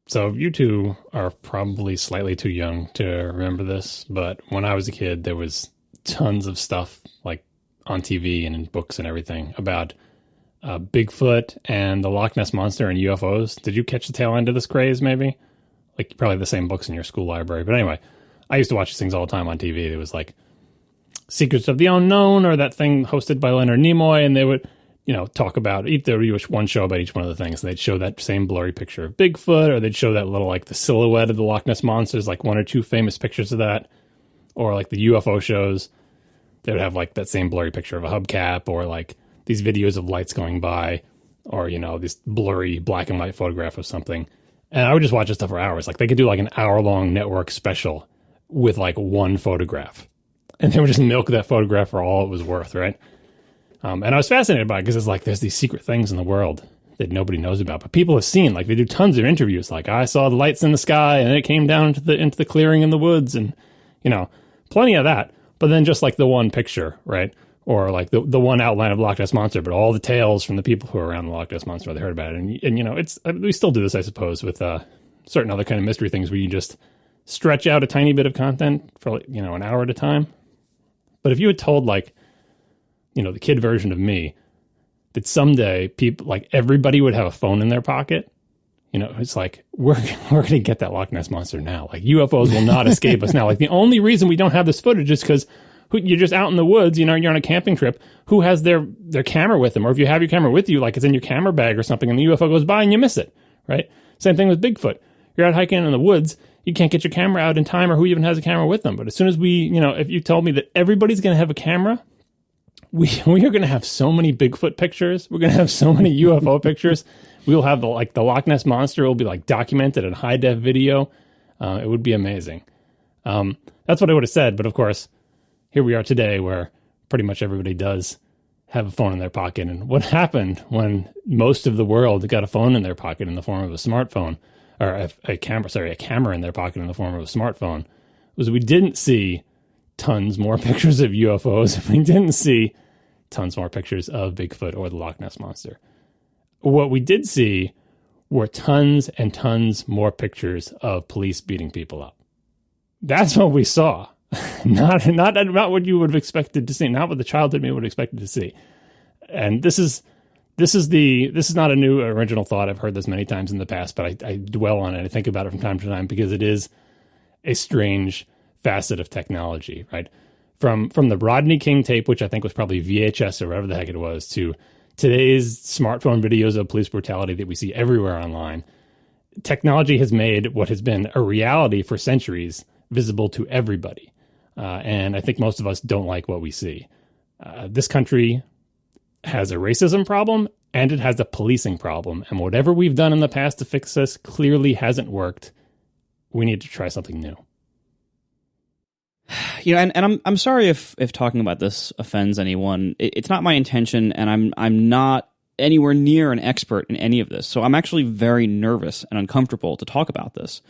So you two are probably slightly too young to remember this, but when I was a kid, there was tons of stuff like on TV and in books and everything about Bigfoot and the Loch Ness Monster and UFOs. Did you catch the tail end of this craze, maybe? Like, probably the same books in your school library. But anyway, I used to watch these things all the time on TV. It was like Secrets of the Unknown or that thing hosted by Leonard Nimoy, and they would, talk about, there would be one show about each one of the things. And they'd show that same blurry picture of Bigfoot, or they'd show that little, like, the silhouette of the Loch Ness Monsters, like one or two famous pictures of that. Or, like, the UFO shows, they would have, like, that same blurry picture of a hubcap, or, like, these videos of lights going by, or, this blurry black and white photograph of something. And I would just watch this stuff for hours. Like, they could do, like, an hour-long network special with, like, one photograph. And they would just milk that photograph for all it was worth, right? And I was fascinated by it because it's like there's these secret things in the world that nobody knows about. But people have seen, like, they do tons of interviews. Like, I saw the lights in the sky, and it came down into the clearing in the woods, and, plenty of that. But then just, like, the one picture, right? Or, like, the one outline of Loch Ness Monster, but all the tales from the people who are around the Loch Ness Monster, they heard about it. And we still do this, I suppose, with certain other kind of mystery things where you just stretch out a tiny bit of content for, like, an hour at a time. But if you had told, like, the kid version of me that someday people, like, everybody would have a phone in their pocket, it's like, we're going to get that Loch Ness Monster now. Like, UFOs will not escape us now. Like, the only reason we don't have this footage is because you're just out in the woods, you're on a camping trip. Who has their camera with them? Or if you have your camera with you, like, it's in your camera bag or something, and the UFO goes by and you miss it, right? Same thing with Bigfoot. You're out hiking in the woods, you can't get your camera out in time, or who even has a camera with them. But as soon as we, if you told me that everybody's going to have a camera, we are going to have so many Bigfoot pictures. We're going to have so many UFO pictures. We'll have the Loch Ness Monster will be, like, documented in high def video. It would be amazing. That's what I would have said. But of course, here we are today, where pretty much everybody does have a phone in their pocket. And what happened when most of the world got a phone in their pocket in the form of a smartphone, or a camera in their pocket in the form of a smartphone, was we didn't see tons more pictures of UFOs. We didn't see tons more pictures of Bigfoot or the Loch Ness Monster. What we did see were tons and tons more pictures of police beating people up. That's what we saw. Not what you would have expected to see, not what the childhood me would have expected to see. And this is not a new original thought. I've heard this many times in the past, but I dwell on it. I think about it from time to time because it is a strange facet of technology, right? From the Rodney King tape, which I think was probably VHS or whatever the heck it was, to today's smartphone videos of police brutality that we see everywhere online. Technology has made what has been a reality for centuries visible to everybody. And I think most of us don't like what we see. This country has a racism problem, and it has a policing problem. And whatever we've done in the past to fix this clearly hasn't worked. We need to try something new. And I'm sorry if talking about this offends anyone. It's not my intention, and I'm not anywhere near an expert in any of this. So I'm actually very nervous and uncomfortable to talk about this.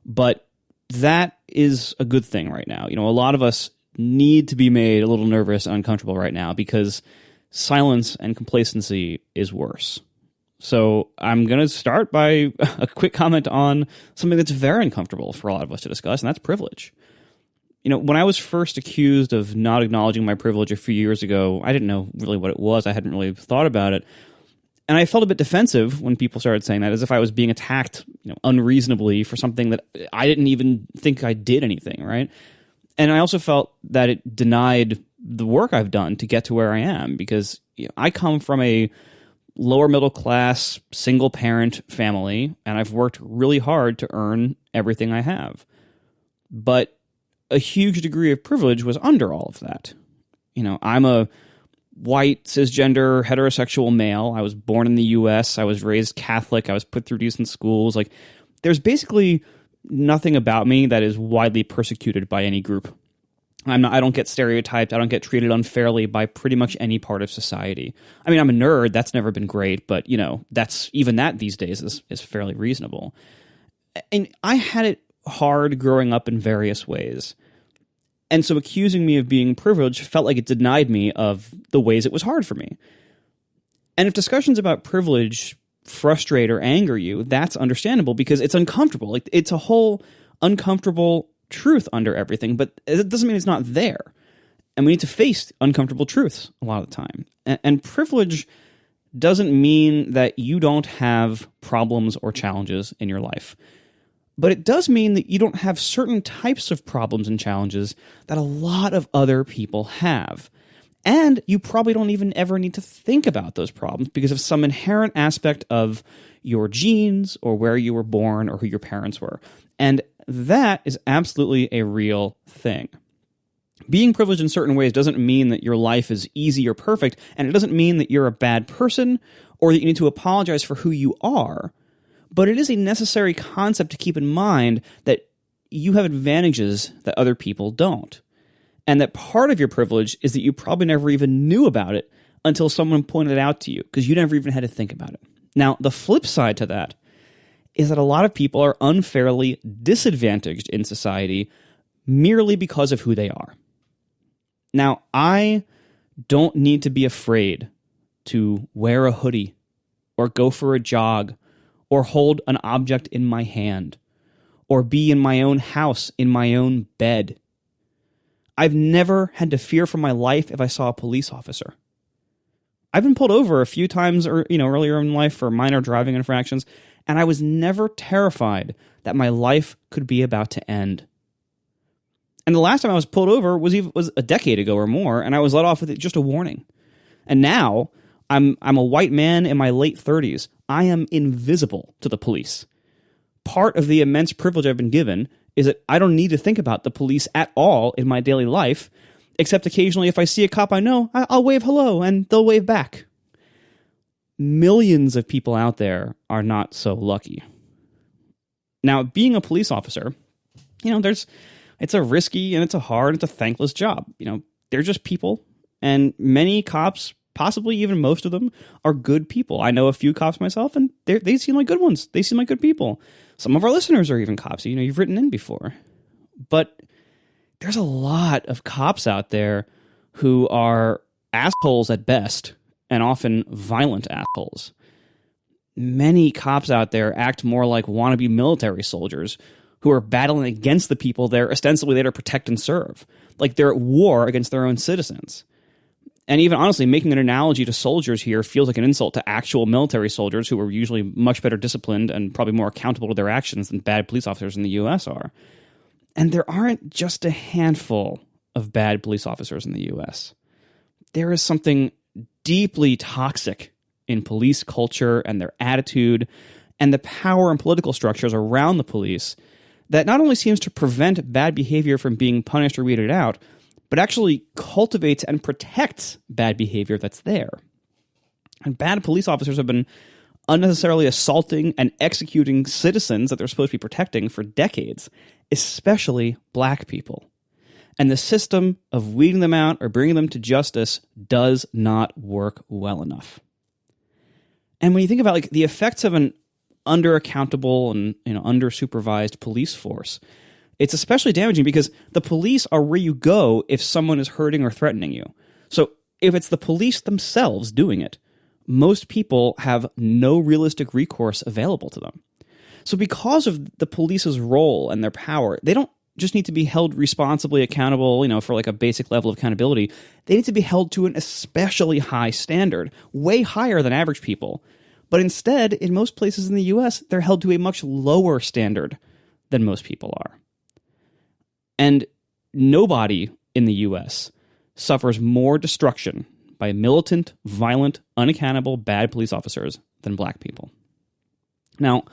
But that is a good thing right now. A lot of us need to be made a little nervous and uncomfortable right now because silence and complacency is worse. So I'm going to start by a quick comment on something that's very uncomfortable for a lot of us to discuss, and that's privilege. When I was first accused of not acknowledging my privilege a few years ago, I didn't know really what it was. I hadn't really thought about it. And I felt a bit defensive when people started saying that, as if I was being attacked, unreasonably for something that I didn't even think I did anything, right? And I also felt that it denied the work I've done to get to where I am, because I come from a lower middle class, single parent family, and I've worked really hard to earn everything I have. But a huge degree of privilege was under all of that. I'm a white, cisgender, heterosexual male. I was born in the U.S. I was raised Catholic. I was put through decent schools. Like, there's basically nothing about me that is widely persecuted by any group. I don't get stereotyped. I don't get treated unfairly by pretty much any part of society. I mean, I'm a nerd. That's never been great, but that these days is fairly reasonable. And I had it hard growing up in various ways. And so accusing me of being privileged felt like it denied me of the ways it was hard for me. And if discussions about privilege frustrate or anger you, that's understandable because it's uncomfortable. Like, it's a whole uncomfortable truth under everything, but it doesn't mean it's not there. And we need to face uncomfortable truths a lot of the time. And privilege doesn't mean that you don't have problems or challenges in your life. But it does mean that you don't have certain types of problems and challenges that a lot of other people have. And you probably don't even ever need to think about those problems because of some inherent aspect of your genes or where you were born or who your parents were. And that is absolutely a real thing. Being privileged in certain ways doesn't mean that your life is easy or perfect, and it doesn't mean that you're a bad person or that you need to apologize for who you are. But it is a necessary concept to keep in mind that you have advantages that other people don't. And that part of your privilege is that you probably never even knew about it until someone pointed it out to you, because you never even had to think about it. Now, the flip side to that is that a lot of people are unfairly disadvantaged in society merely because of who they are. Now, I don't need to be afraid to wear a hoodie or go for a jog or hold an object in my hand or be in my own house in my own bed. I've never had to fear for my life if I saw a police officer. I've been pulled over a few times earlier in life for minor driving infractions, and I was never terrified that my life could be about to end. And the last time I was pulled over was a decade ago or more, and I was let off with just a warning. And now I'm a white man in my late 30s. I am invisible to the police. Part of the immense privilege I've been given is that I don't need to think about the police at all in my daily life, except occasionally if I see a cop I know, I'll wave hello and they'll wave back. Millions of people out there are not so lucky. Now, being a police officer, it's a risky and it's a hard, it's a thankless job. They're just people, and many cops, possibly even most of them, are good people. I know a few cops myself, and they seem like good ones. They seem like good people. Some of our listeners are even cops. You've written in before. But there's a lot of cops out there who are assholes at best, and often violent assholes. Many cops out there act more like wannabe military soldiers who are battling against the people they're ostensibly there to protect and serve. Like they're at war against their own citizens. And even honestly, making an analogy to soldiers here feels like an insult to actual military soldiers who are usually much better disciplined and probably more accountable to their actions than bad police officers in the U.S. are. And there aren't just a handful of bad police officers in the U.S. There is something deeply toxic in police culture and their attitude and the power and political structures around the police that not only seems to prevent bad behavior from being punished or weeded out, but actually cultivates and protects bad behavior that's there. And bad police officers have been unnecessarily assaulting and executing citizens that they're supposed to be protecting for decades, especially black people. And the system of weeding them out or bringing them to justice does not work well enough. And when you think about the effects of an under-accountable and under-supervised police force, it's especially damaging because the police are where you go if someone is hurting or threatening you. So if it's the police themselves doing it, most people have no realistic recourse available to them. So because of the police's role and their power, they don't just need to be held responsibly accountable, for a basic level of accountability. They need to be held to an especially high standard, way higher than average people. But instead, in most places in the U.S., they're held to a much lower standard than most people are. And nobody in the U.S. suffers more destruction by militant, violent, unaccountable, bad police officers than black people. Now,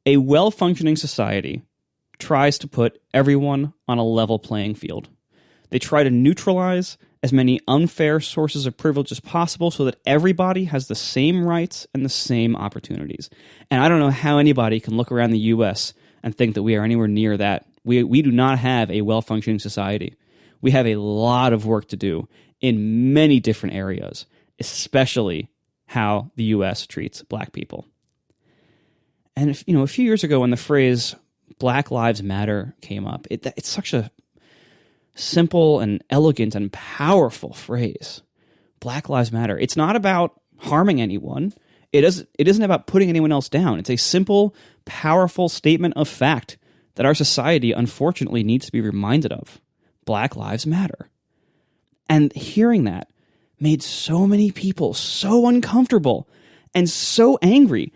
a well-functioning society tries to put everyone on a level playing field. They try to neutralize as many unfair sources of privilege as possible so that everybody has the same rights and the same opportunities. And I don't know how anybody can look around the U.S. and think that we are anywhere near that. We do not have a well-functioning society. We have a lot of work to do in many different areas, especially how the U.S. treats black people. And a few years ago when the phrase Black Lives Matter came up, it's such a simple and elegant and powerful phrase. Black Lives Matter. It's not about harming anyone. It isn't about putting anyone else down. It's a simple, powerful statement of fact that our society unfortunately needs to be reminded of. Black lives matter. And hearing that made so many people so uncomfortable and so angry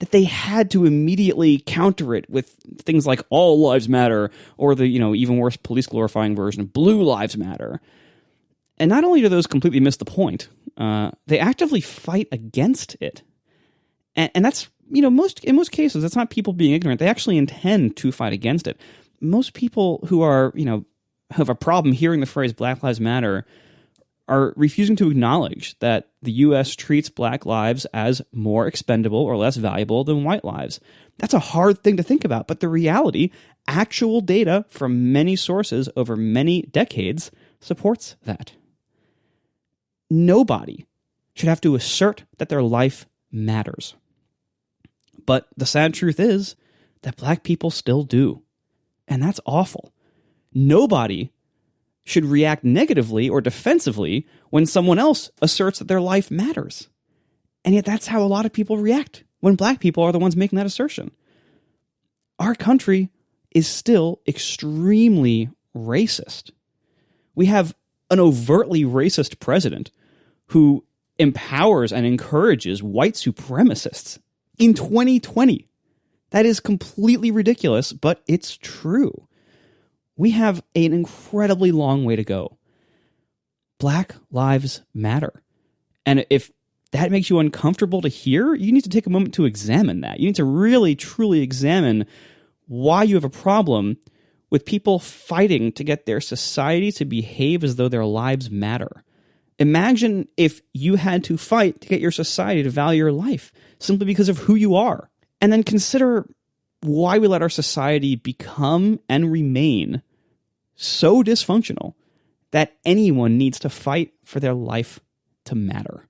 that they had to immediately counter it with things like all lives matter, or the, even worse, police glorifying version of blue lives matter. And not only do those completely miss the point, they actively fight against it. And that's, in most cases, that's not people being ignorant. They actually intend to fight against it. Most people who are, have a problem hearing the phrase Black Lives Matter are refusing to acknowledge that the U.S. treats black lives as more expendable or less valuable than white lives. That's a hard thing to think about, but the reality, actual data from many sources over many decades supports that. Nobody should have to assert that their life matters. But the sad truth is that black people still do. And that's awful. Nobody should react negatively or defensively when someone else asserts that their life matters. And yet that's how a lot of people react when black people are the ones making that assertion. Our country is still extremely racist. We have an overtly racist president who empowers and encourages white supremacists in 2020. That is completely ridiculous, but it's true. We have an incredibly long way to go. Black lives matter. And if that makes you uncomfortable to hear, you need to take a moment to examine that. You need to really, truly examine why you have a problem with people fighting to get their society to behave as though their lives matter. Imagine if you had to fight to get your society to value your life simply because of who you are. And then consider why we let our society become and remain so dysfunctional that anyone needs to fight for their life to matter.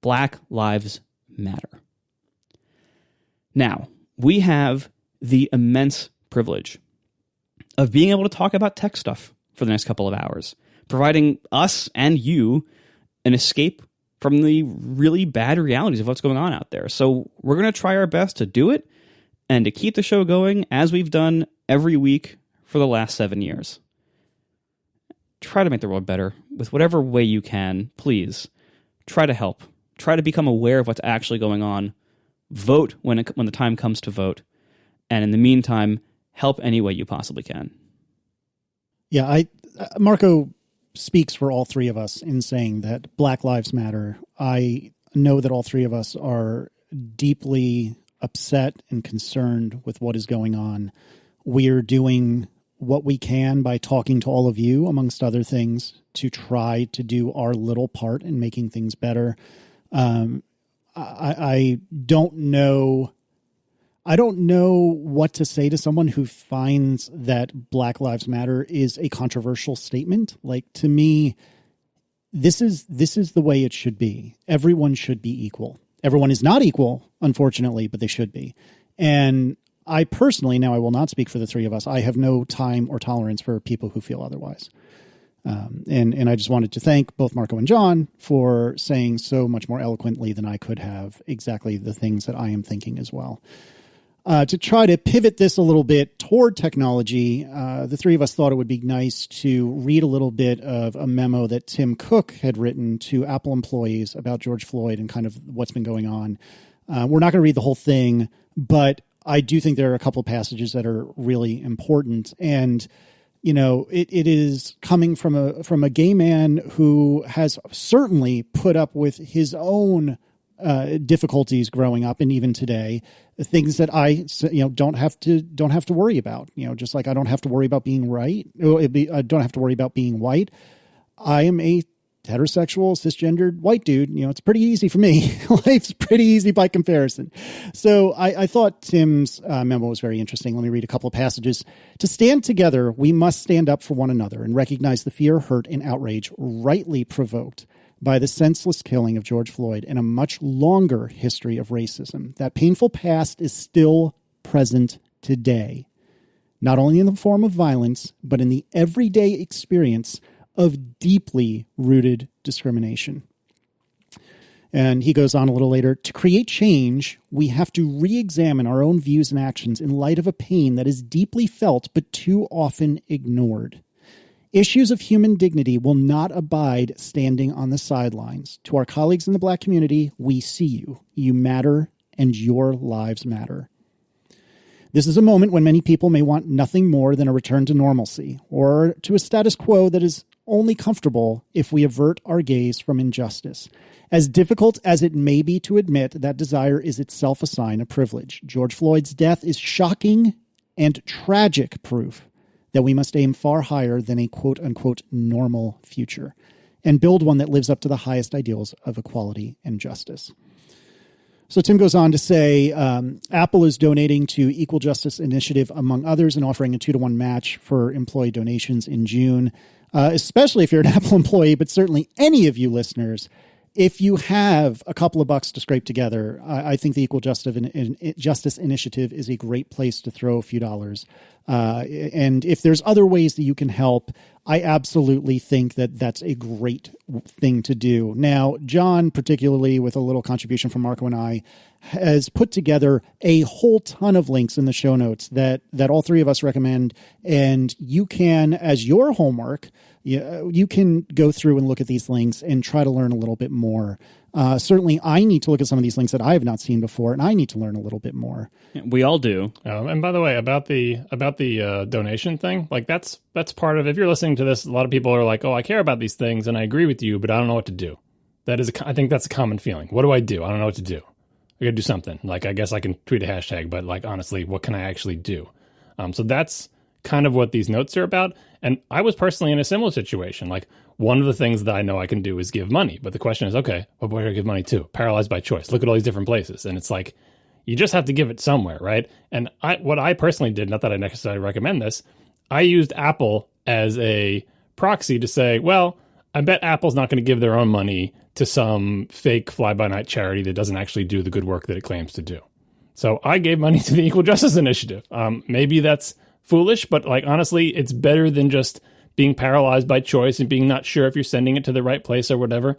Black lives matter. Now, we have the immense privilege of being able to talk about tech stuff for the next couple of hours, providing us and you an escape from the really bad realities of what's going on out there. So we're going to try our best to do it and to keep the show going as we've done every week for the last 7 years. Try to make the world better with whatever way you can. Please try to help. Try to become aware of what's actually going on. Vote when the time comes to vote. And in the meantime, help any way you possibly can. Yeah, Marco speaks for all three of us in saying that Black Lives Matter. I know that all three of us are deeply upset and concerned with what is going on. We're doing what we can by talking to all of you, amongst other things, to try to do our little part in making things better. I don't know. I don't know what to say to someone who finds that Black Lives Matter is a controversial statement. Like, to me, this is the way it should be. Everyone should be equal. Everyone is not equal, unfortunately, but they should be. And I personally, now I will not speak for the three of us, I have no time or tolerance for people who feel otherwise. And I just wanted to thank both Marco and John for saying so much more eloquently than I could have exactly the things that I am thinking as well. To try to pivot this a little bit toward technology, the three of us thought it would be nice to read a little bit of a memo that Tim Cook had written to Apple employees about George Floyd and kind of what's been going on. We're not going to read the whole thing, but I do think there are a couple of passages that are really important. And, you know, it is coming from a gay man who has certainly put up with his own difficulties growing up and even today, things that I, don't have to worry about, just like I don't have to worry about being right. I don't have to worry about being white. I am a heterosexual, cisgendered white dude. It's pretty easy for me. Life's pretty easy by comparison. So I thought Tim's memo was very interesting. Let me read a couple of passages. To stand together, we must stand up for one another and recognize the fear, hurt, and outrage rightly provoked by the senseless killing of George Floyd and a much longer history of racism. That painful past is still present today, not only in the form of violence, but in the everyday experience of deeply rooted discrimination. And he goes on a little later, to create change, we have to re-examine our own views and actions in light of a pain that is deeply felt but too often ignored. Issues of human dignity will not abide standing on the sidelines. To our colleagues in the Black community, we see you. You matter, and your lives matter. This is a moment when many people may want nothing more than a return to normalcy, or to a status quo that is only comfortable if we avert our gaze from injustice. As difficult as it may be to admit, that desire is itself a sign of privilege. George Floyd's death is shocking and tragic proof that we must aim far higher than a quote-unquote normal future and build one that lives up to the highest ideals of equality and justice. So Tim goes on to say, Apple is donating to Equal Justice Initiative, among others, and offering a 2-to-1 match for employee donations in June, especially if you're an Apple employee, but certainly any of you listeners. If you have a couple of bucks to scrape together, I think the Equal Justice Initiative is a great place to throw a few dollars. And if there's other ways that you can help, I absolutely think that that's a great thing to do. Now, John, particularly with a little contribution from Marco and I, has put together a whole ton of links in the show notes that all three of us recommend. And you can, as your homework, you can go through and look at these links and try to learn a little bit more. Certainly, I need to look at some of these links that I have not seen before, and I need to learn a little bit more. We all do. And by the way, about the donation thing, like that's part of. If you're listening to this, a lot of people are like, "Oh, I care about these things, and I agree with you, but I don't know what to do." I think that's a common feeling. What do? I don't know what to do. I got to do something. Like, I guess I can tweet a hashtag, but like, honestly, what can I actually do? So that's kind of what these notes are about. And I was personally in a similar situation. Like, one of the things that I know I can do is give money. But the question is, okay, well, where do I give money to? Paralyzed by choice. Look at all these different places. And it's like, you just have to give it somewhere, right? And what I personally did, not that I necessarily recommend this, I used Apple as a proxy to say, well, I bet Apple's not going to give their own money to some fake fly-by-night charity that doesn't actually do the good work that it claims to do. So I gave money to the Equal Justice Initiative. Maybe that's foolish, but like, honestly, it's better than just being paralyzed by choice and being not sure if you're sending it to the right place or whatever.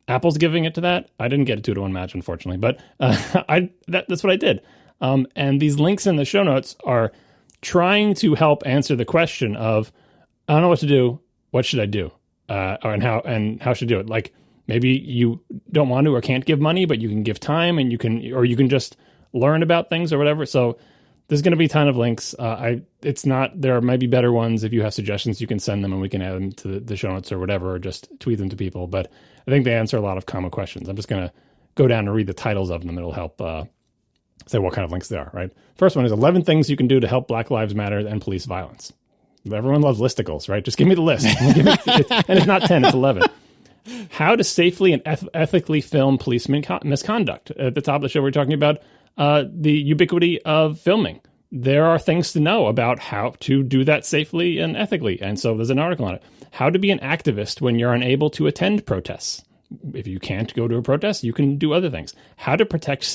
Apple's giving it to that. I didn't get a 2-to-1 match, unfortunately, but that's what I did. And these links in the show notes are trying to help answer the question of, I don't know what to do. What should I do? And how should I do it? Like, maybe you don't want to or can't give money, but you can give time, and you can just learn about things or whatever. So there's going to be a ton of links. There might be better ones. If you have suggestions, you can send them and we can add them to the show notes or whatever, or just tweet them to people. But I think they answer a lot of common questions. I'm just going to go down and read the titles of them. It'll help say what kind of links they are, right? First one is 11 things you can do to help Black Lives Matter and police violence. Everyone loves listicles, right? Just give me the list. And it's not 10, it's 11. How to safely and ethically film police misconduct. At the top of the show, we're talking about the ubiquity of filming. There are things to know about how to do that safely and ethically. And so there's an article on it. How to be an activist when you're unable to attend protests. If you can't go to a protest, you can do other things. How to protect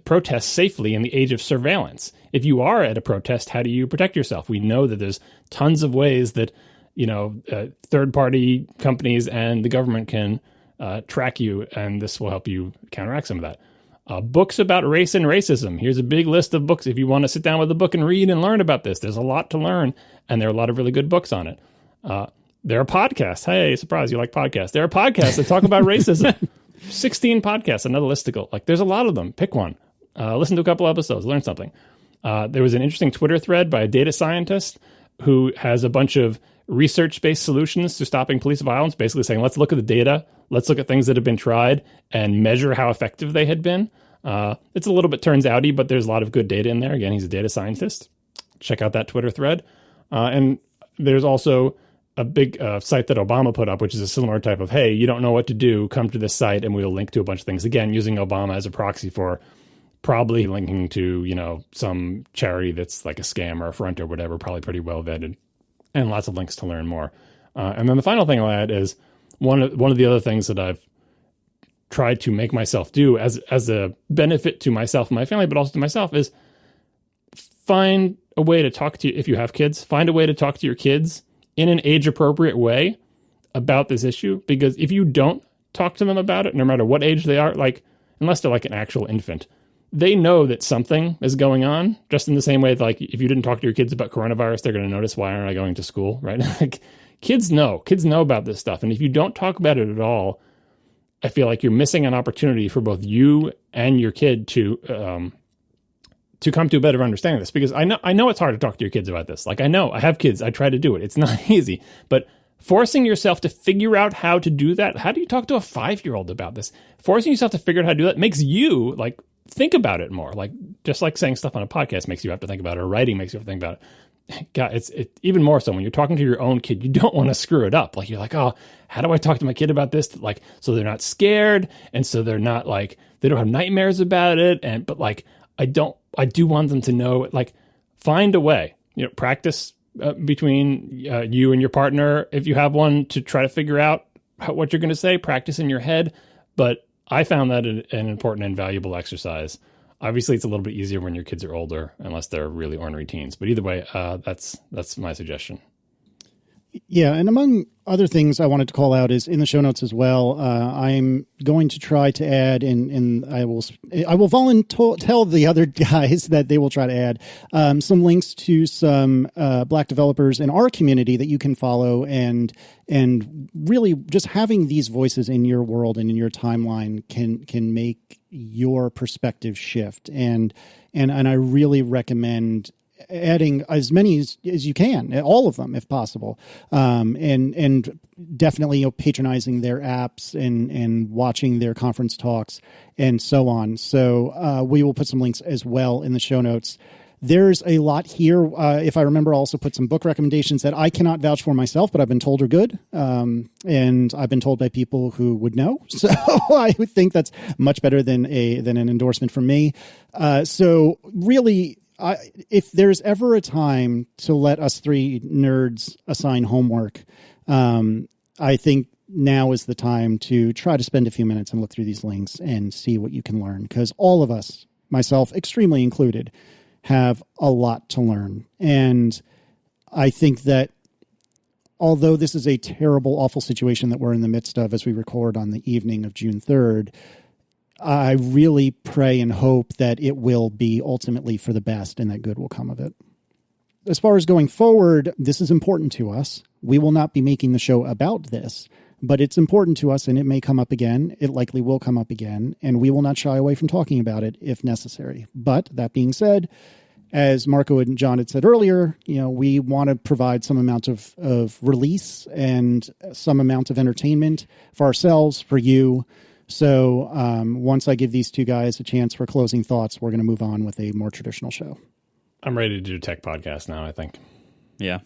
protests safely in the age of surveillance. If you are at a protest, how do you protect yourself? We know that there's tons of ways that third-party companies and the government can track you, and this will help you counteract some of that. Books about race and racism. Here's a big list of books. If you want to sit down with a book and read and learn about this, there's a lot to learn, and there are a lot of really good books on it. There are podcasts. Hey, surprise, you like podcasts. There are podcasts that talk about racism. 16 podcasts, another listicle. Like, there's a lot of them. Pick one. Listen to a couple episodes. Learn something. There was an interesting Twitter thread by a data scientist who has a bunch of research-based solutions to stopping police violence, basically saying, let's look at the data, let's look at things that have been tried and measure how effective they had been. It's a little bit turns outy, but there's a lot of good data in there. Again, he's a data scientist. Check out that Twitter thread. And there's also a big site that Obama put up, which is a similar type of, hey, you don't know what to do, come to this site and we'll link to a bunch of things. Again, using Obama as a proxy for probably linking to, some charity that's like a scam or a front or whatever, probably pretty well vetted, and lots of links to learn more. And then the final thing I'll add is one of the other things that I've tried to make myself do as a benefit to myself and my family, but also to myself, is find a way to talk to, if you have kids, find a way to talk to your kids in an age-appropriate way about this issue. Because if you don't talk to them about it, no matter what age they are, like, unless they're like an actual infant, they know that something is going on, just in the same way that, like, if you didn't talk to your kids about coronavirus, they're going to notice, why aren't I going to school, right? Like, kids know about this stuff. And if you don't talk about it at all, I feel like you're missing an opportunity for both you and your kid to come to a better understanding of this. Because I know it's hard to talk to your kids about this. Like, I know, I have kids, I try to do it. It's not easy, but forcing yourself to figure out how to do that. How do you talk to a 5-year-old about this? Forcing yourself to figure out how to do that makes you, like, think about it more. Like, just like saying stuff on a podcast makes you have to think about it, or writing makes you have to think about it. God, it's even more so when you're talking to your own kid. You don't want to screw it up. Like, you're like, oh, how do I talk to my kid about this? Like, so they're not scared, and so they're not, like, they don't have nightmares about it. But like, I do want them to know, like, find a way, practice between you and your partner, if you have one, to try to figure out what you're going to say, practice in your head. But I found that an important and valuable exercise. Obviously, it's a little bit easier when your kids are older, unless they're really ornery teens. But either way, that's my suggestion. Yeah, and among other things I wanted to call out is in the show notes as well. I'm going to try to add, and I will tell the other guys that they will try to add some links to some Black developers in our community that you can follow, and really just having these voices in your world and in your timeline can make your perspective shift. And I really recommend adding as many as you can, all of them if possible, and definitely patronizing their apps and watching their conference talks and so on. So we will put some links as well in the show notes. There's a lot here. If I remember, I'll also put some book recommendations that I cannot vouch for myself, but I've been told are good. And I've been told by people who would know. So I would think that's much better than an endorsement from me. So really, if there's ever a time to let us three nerds assign homework, I think now is the time to try to spend a few minutes and look through these links and see what you can learn. Because all of us, myself extremely included, have a lot to learn. And I think that although this is a terrible, awful situation that we're in the midst of as we record on the evening of June 3rd, I really pray and hope that it will be ultimately for the best and that good will come of it. As far as going forward, this is important to us. We will not be making the show about this, but it's important to us and it may come up again. It likely will come up again, and we will not shy away from talking about it if necessary. But that being said, as Marco and John had said earlier, we want to provide some amount of release and some amount of entertainment for ourselves, for you. So once I give these two guys a chance for closing thoughts, we're going to move on with a more traditional show. I'm ready to do a tech podcast now, I think. Yeah.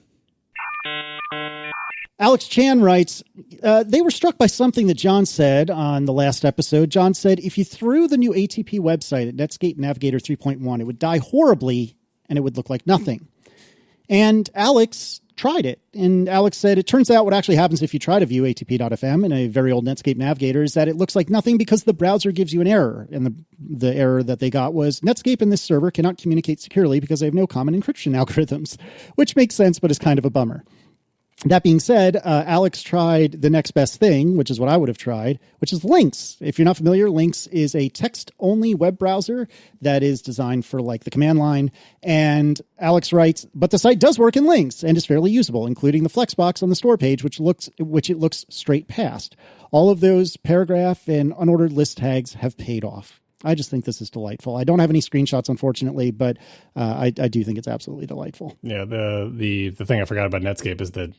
Alex Chan writes, they were struck by something that John said on the last episode. John said, if you threw the new ATP website at Netscape Navigator 3.1, it would die horribly and it would look like nothing. And Alex tried it. And Alex said, it turns out what actually happens if you try to view ATP.fm in a very old Netscape Navigator is that it looks like nothing because the browser gives you an error. And the error that they got was Netscape and this server cannot communicate securely because they have no common encryption algorithms, which makes sense, but is kind of a bummer. That being said, Alex tried the next best thing, which is what I would have tried, which is Lynx. If you're not familiar, Lynx is a text-only web browser that is designed for like the command line. And Alex writes, but the site does work in Lynx and is fairly usable, including the flexbox on the store page, which it looks straight past. All of those paragraph and unordered list tags have paid off. I just think this is delightful. I don't have any screenshots, unfortunately, but I do think it's absolutely delightful. Yeah, the thing I forgot about Netscape is that,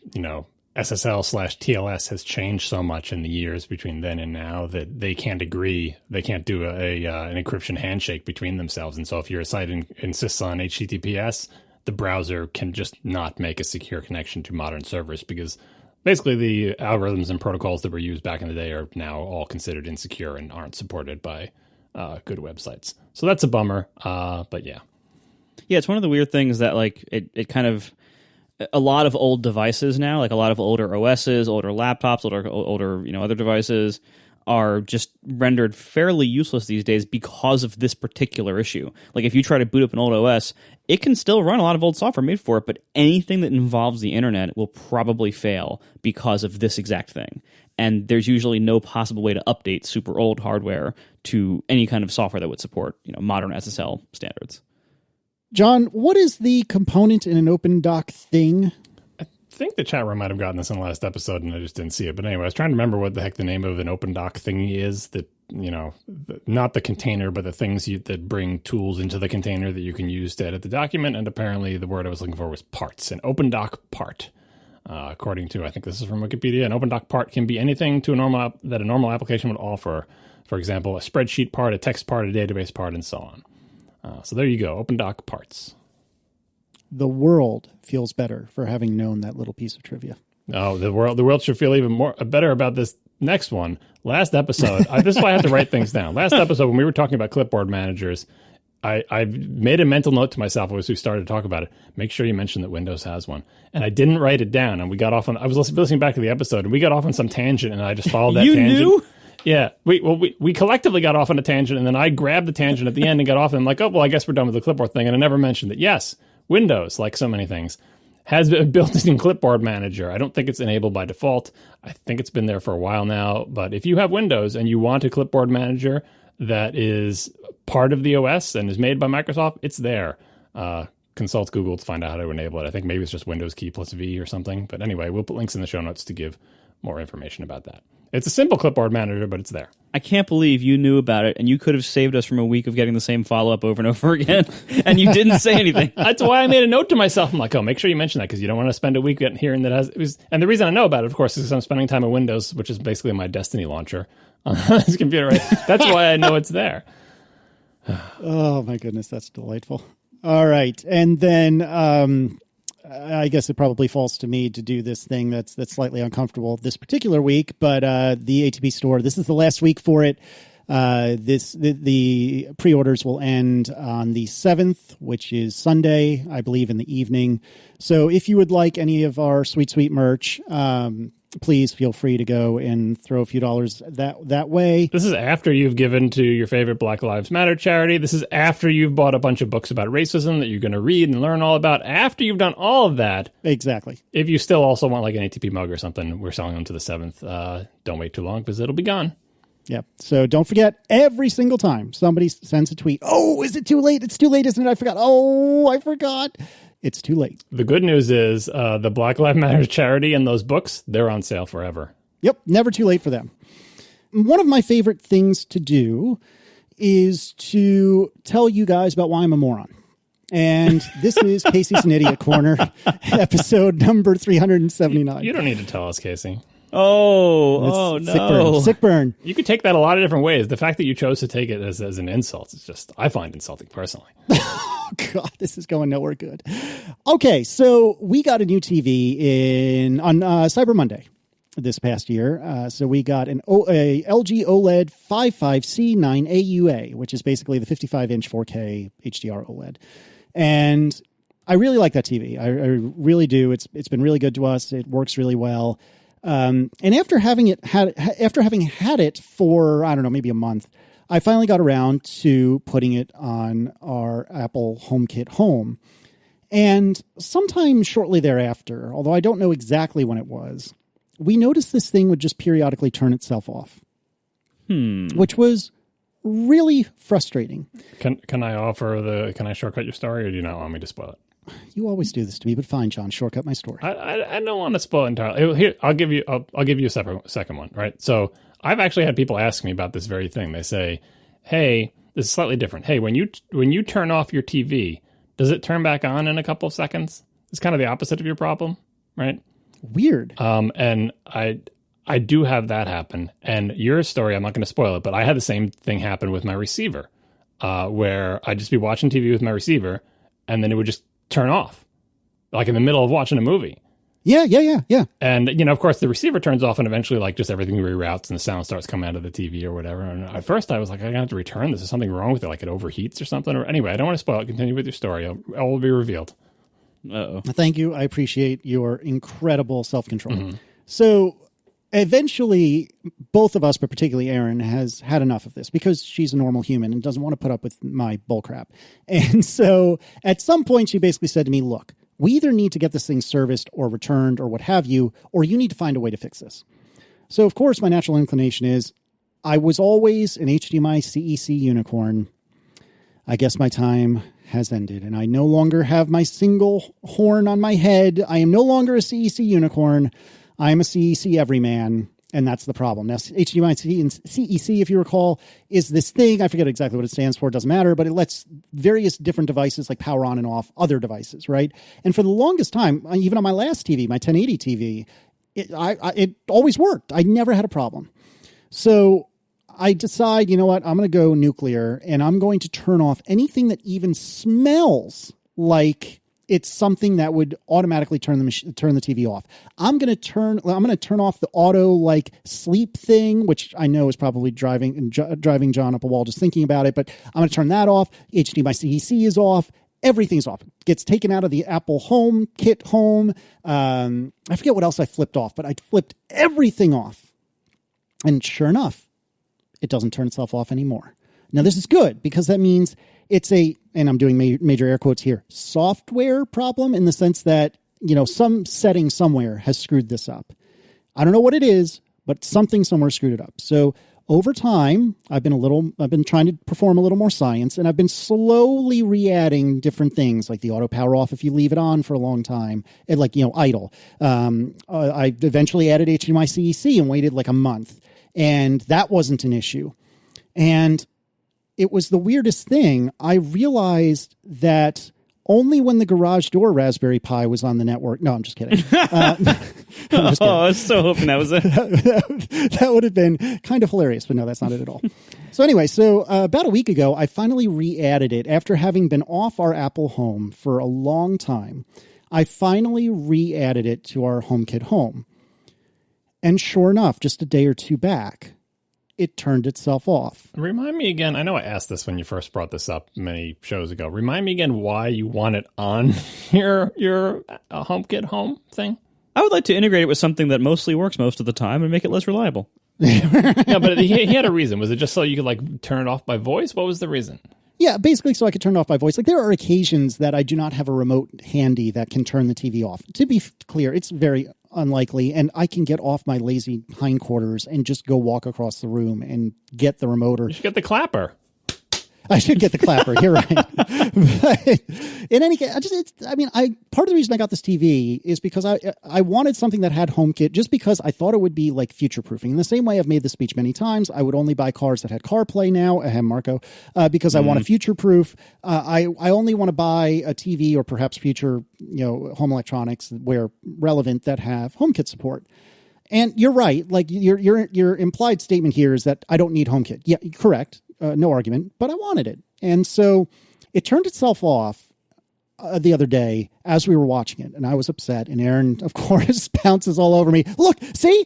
SSL/TLS has changed so much in the years between then and now that they can't agree. They can't do an encryption handshake between themselves. And so if your site insists on HTTPS, the browser can just not make a secure connection to modern servers because basically the algorithms and protocols that were used back in the day are now all considered insecure and aren't supported by good websites. So that's a bummer. But yeah. Yeah, it's one of the weird things that it kind of, a lot of old devices now, like a lot of older OSs, older laptops, older other devices are just rendered fairly useless these days because of this particular issue. Like if you try to boot up an old OS, it can still run a lot of old software made for it, but anything that involves the internet will probably fail because of this exact thing. and there's usually no possible way to update super old hardware to any kind of software that would support, modern SSL standards. John, what is the component in an OpenDoc thing? I think the chat room might have gotten this in the last episode and I just didn't see it. But anyway, I was trying to remember what the heck the name of an OpenDoc thingy is that, not the container, but the things that bring tools into the container that you can use to edit the document. And apparently the word I was looking for was parts, an OpenDoc part. According to, I think this is from Wikipedia, an OpenDoc part can be anything to that a normal application would offer. For example, a spreadsheet part, a text part, a database part, and so on. So there you go, OpenDoc parts. The world feels better for having known that little piece of trivia. Oh, the world should feel even more better about this next one. Last episode, this is why I have to write things down. Last episode, when we were talking about clipboard managers, I made a mental note to myself as we started to talk about it. Make sure you mention that Windows has one. And I didn't write it down. And we got off on, I was listening back to the episode, and we got off on some tangent, and I just followed that tangent. You knew? Yeah. We collectively got off on a tangent, and then I grabbed the tangent at the end and got off, and I'm like, oh, well, I guess we're done with the clipboard thing. And I never mentioned that, yes, Windows, like so many things, has a built-in clipboard manager. I don't think it's enabled by default. I think it's been there for a while now. But if you have Windows and you want a clipboard manager that is part of the OS and is made by Microsoft, it's there. Consult Google to find out how to enable it. I think maybe it's just Windows key plus V or something. But anyway, we'll put links in the show notes to give more information about that. It's a simple clipboard manager, but it's there. I can't believe you knew about it, and you could have saved us from a week of getting the same follow-up over and over again, and you didn't say anything. That's why I made a note to myself. I'm like, oh, make sure you mention that, because you don't want to spend a week hearing that and the reason I know about it, of course, is because I'm spending time in Windows, which is basically my Destiny launcher on this computer. Right? That's why I know it's there. Oh, my goodness, that's delightful. All right, and then I guess it probably falls to me to do this thing that's slightly uncomfortable this particular week, but the ATP store, this is the last week for it. The pre-orders will end on the 7th, which is Sunday, I believe, in the evening. So if you would like any of our sweet merch, please feel free to go and throw a few dollars that way. This is after you've given to your favorite Black Lives Matter charity. This is after you've bought a bunch of books about racism that you're going to read and learn all about. After you've done all of that. Exactly. If you still also want like an ATP mug or something, we're selling them to the 7th. Don't wait too long because it'll be gone. Yep. So don't forget, every single time somebody sends a tweet, oh, is it too late? It's too late, isn't it? I forgot. Oh, I forgot. It's too late. The good news is the Black Lives Matter charity and those books, they're on sale forever. Yep, never too late for them. One of my favorite things to do is to tell you guys about why I'm a moron. And this is Casey's an Idiot Corner, episode number 379. You don't need to tell us, Casey. Oh, no. Sick burn. You could take that a lot of different ways. The fact that you chose to take it as an insult is just, I find insulting personally. Oh, God, this is going nowhere good. Okay, so we got a new TV on Cyber Monday this past year. So we got a LG OLED 55C9 AUA, which is basically the 55-inch 4K HDR OLED. And I really like that TV. I really do. It's been really good to us. It works really well. And after having had it for, I don't know, maybe a month, I finally got around to putting it on our Apple HomeKit home. And sometime shortly thereafter, although I don't know exactly when it was, we noticed this thing would just periodically turn itself off, which was really frustrating. Can I shortcut your story, or do you not want me to spoil it? You always do this to me, but fine, John. Shortcut my story. I don't want to spoil it entirely. Here, I'll give you a second one. Right. So I've actually had people ask me about this very thing. They say, "Hey, this is slightly different. Hey, when you turn off your TV, does it turn back on in a couple of seconds?" It's kind of the opposite of your problem, right? Weird. And I do have that happen. And your story, I'm not going to spoil it, but I had the same thing happen with my receiver, where I'd just be watching TV with my receiver, and then it would just turn off, like in the middle of watching a movie. Yeah. And, of course, the receiver turns off, and eventually, like, just everything reroutes, and the sound starts coming out of the TV or whatever. And at first, I was like, I'm going to have to return this. Is something wrong with it? Like, it overheats or something? Or anyway, I don't want to spoil it. Continue with your story. All will be revealed. Uh-oh. Thank you. I appreciate your incredible self-control. Mm-hmm. So eventually, both of us, but particularly Erin, has had enough of this because she's a normal human and doesn't want to put up with my bullcrap. And so at some point, she basically said to me, look, we either need to get this thing serviced or returned or what have you, or you need to find a way to fix this. So, of course, my natural inclination is I was always an HDMI CEC unicorn. I guess my time has ended, and I no longer have my single horn on my head. I am no longer a CEC unicorn. I am a CEC everyman, and that's the problem. Now, HDMI and CEC, if you recall, is this thing. I forget exactly what it stands for. It doesn't matter, but it lets various different devices like power on and off other devices, right? And for the longest time, even on my last TV, my 1080 TV, it always worked. I never had a problem. So I decide, you know what, I'm going to go nuclear, and I'm going to turn off anything that even smells like it's something that would automatically turn the TV off. I'm going to turn off the auto like sleep thing, which I know is probably driving John up a wall just thinking about it, but I'm going to turn that off. HDMI CEC is off. Everything's off. It gets taken out of the Apple Home Kit Home. I forget what else I flipped off, but I flipped everything off. And sure enough, it doesn't turn itself off anymore. Now, this is good because that means it's and I'm doing major air quotes here, software problem in the sense that, some setting somewhere has screwed this up. I don't know what it is, but something somewhere screwed it up. So over time, I've been trying to perform a little more science, and I've been slowly re-adding different things like the auto power off if you leave it on for a long time, and idle. I eventually added HDMI CEC and waited like a month, and that wasn't an issue. And it was the weirdest thing. I realized that only when the garage door Raspberry Pi was on the network. No, I'm just kidding. I was so hoping that was it. That would have been kind of hilarious, but no, that's not it at all. So anyway, about a week ago, I finally re-added it after having been off our Apple Home for a long time. I finally re-added it to our HomeKit Home. And sure enough, just a day or two back, it turned itself off. Remind me again, I know I asked this when you first brought this up many shows ago. Remind me again why you want it on your HomeKit Home thing? I would like to integrate it with something that mostly works most of the time and make it less reliable. Yeah, but he had a reason. Was it just so you could turn it off by voice? What was the reason? Yeah, basically so I could turn it off by voice. Like there are occasions that I do not have a remote handy that can turn the TV off. To be clear, it's very unlikely, and I can get off my lazy hindquarters and just go walk across the room and get the remote. Or you should get the clapper. I should get the clapper. You're right. But in any case, part of the reason I got this TV is because I wanted something that had HomeKit just because I thought it would be like future proofing. In the same way I've made this speech many times, I would only buy cars that had CarPlay now. Marco, because I want a future proof. I only want to buy a TV or perhaps future, home electronics where relevant that have HomeKit support. And you're right. Like your implied statement here is that I don't need HomeKit. Yeah, correct. No argument, but I wanted it. And so it turned itself off the other day as we were watching it. And I was upset. And Aaron, of course, pounces all over me. Look, see,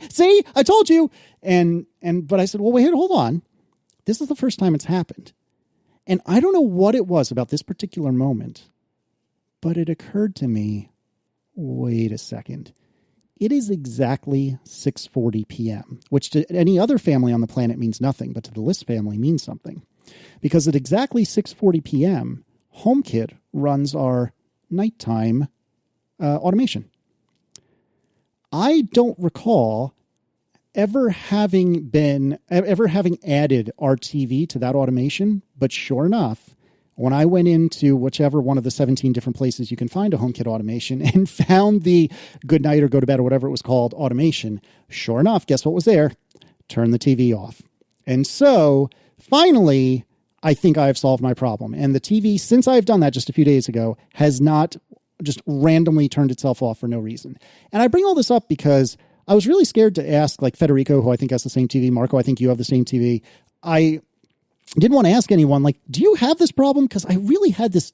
I told you. But I said, well, wait, hold on. This is the first time it's happened. And I don't know what it was about this particular moment, but it occurred to me, wait a second. It is exactly 6:40 p.m., which to any other family on the planet means nothing, but to the List family means something. Because at exactly 6:40 p.m., HomeKit runs our nighttime automation. I don't recall ever having added our TV to that automation, but sure enough, when I went into whichever one of the 17 different places you can find a HomeKit automation and found the good night or go to bed or whatever it was called automation, sure enough, guess what was there? Turn the TV off. And so finally, I think I have solved my problem. And the TV, since I've done that just a few days ago, has not just randomly turned itself off for no reason. And I bring all this up because I was really scared to ask like Federico, who I think has the same TV. Marco, I think you have the same TV. I didn't want to ask anyone, like, do you have this problem? Because I really had this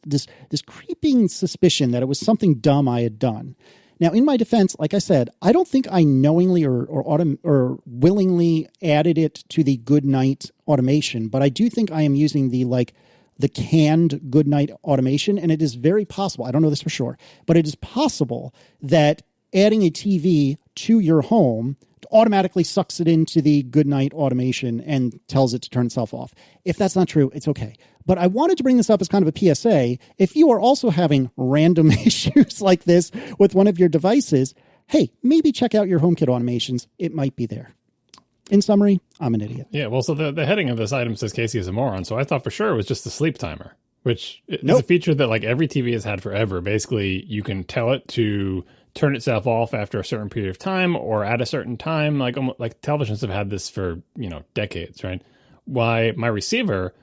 creeping suspicion that it was something dumb I had done. Now, in my defense, like I said, I don't think I knowingly or willingly added it to the good night automation, but I do think I am using the canned good night automation, and it is very possible, I don't know this for sure, but it is possible that adding a TV to your home automatically sucks it into the goodnight automation and tells it to turn itself off. If that's not true, it's okay. But I wanted to bring this up as kind of a PSA. If you are also having random issues like this with one of your devices, hey, maybe check out your HomeKit automations. It might be there. In summary, I'm an idiot. Yeah, well, so the heading of this item says Casey is a moron, so I thought for sure it was just the sleep timer, which is a feature that like every TV has had forever. Basically, you can tell it to turn itself off after a certain period of time or at a certain time. Like televisions have had this for, decades, right? Why my receiver,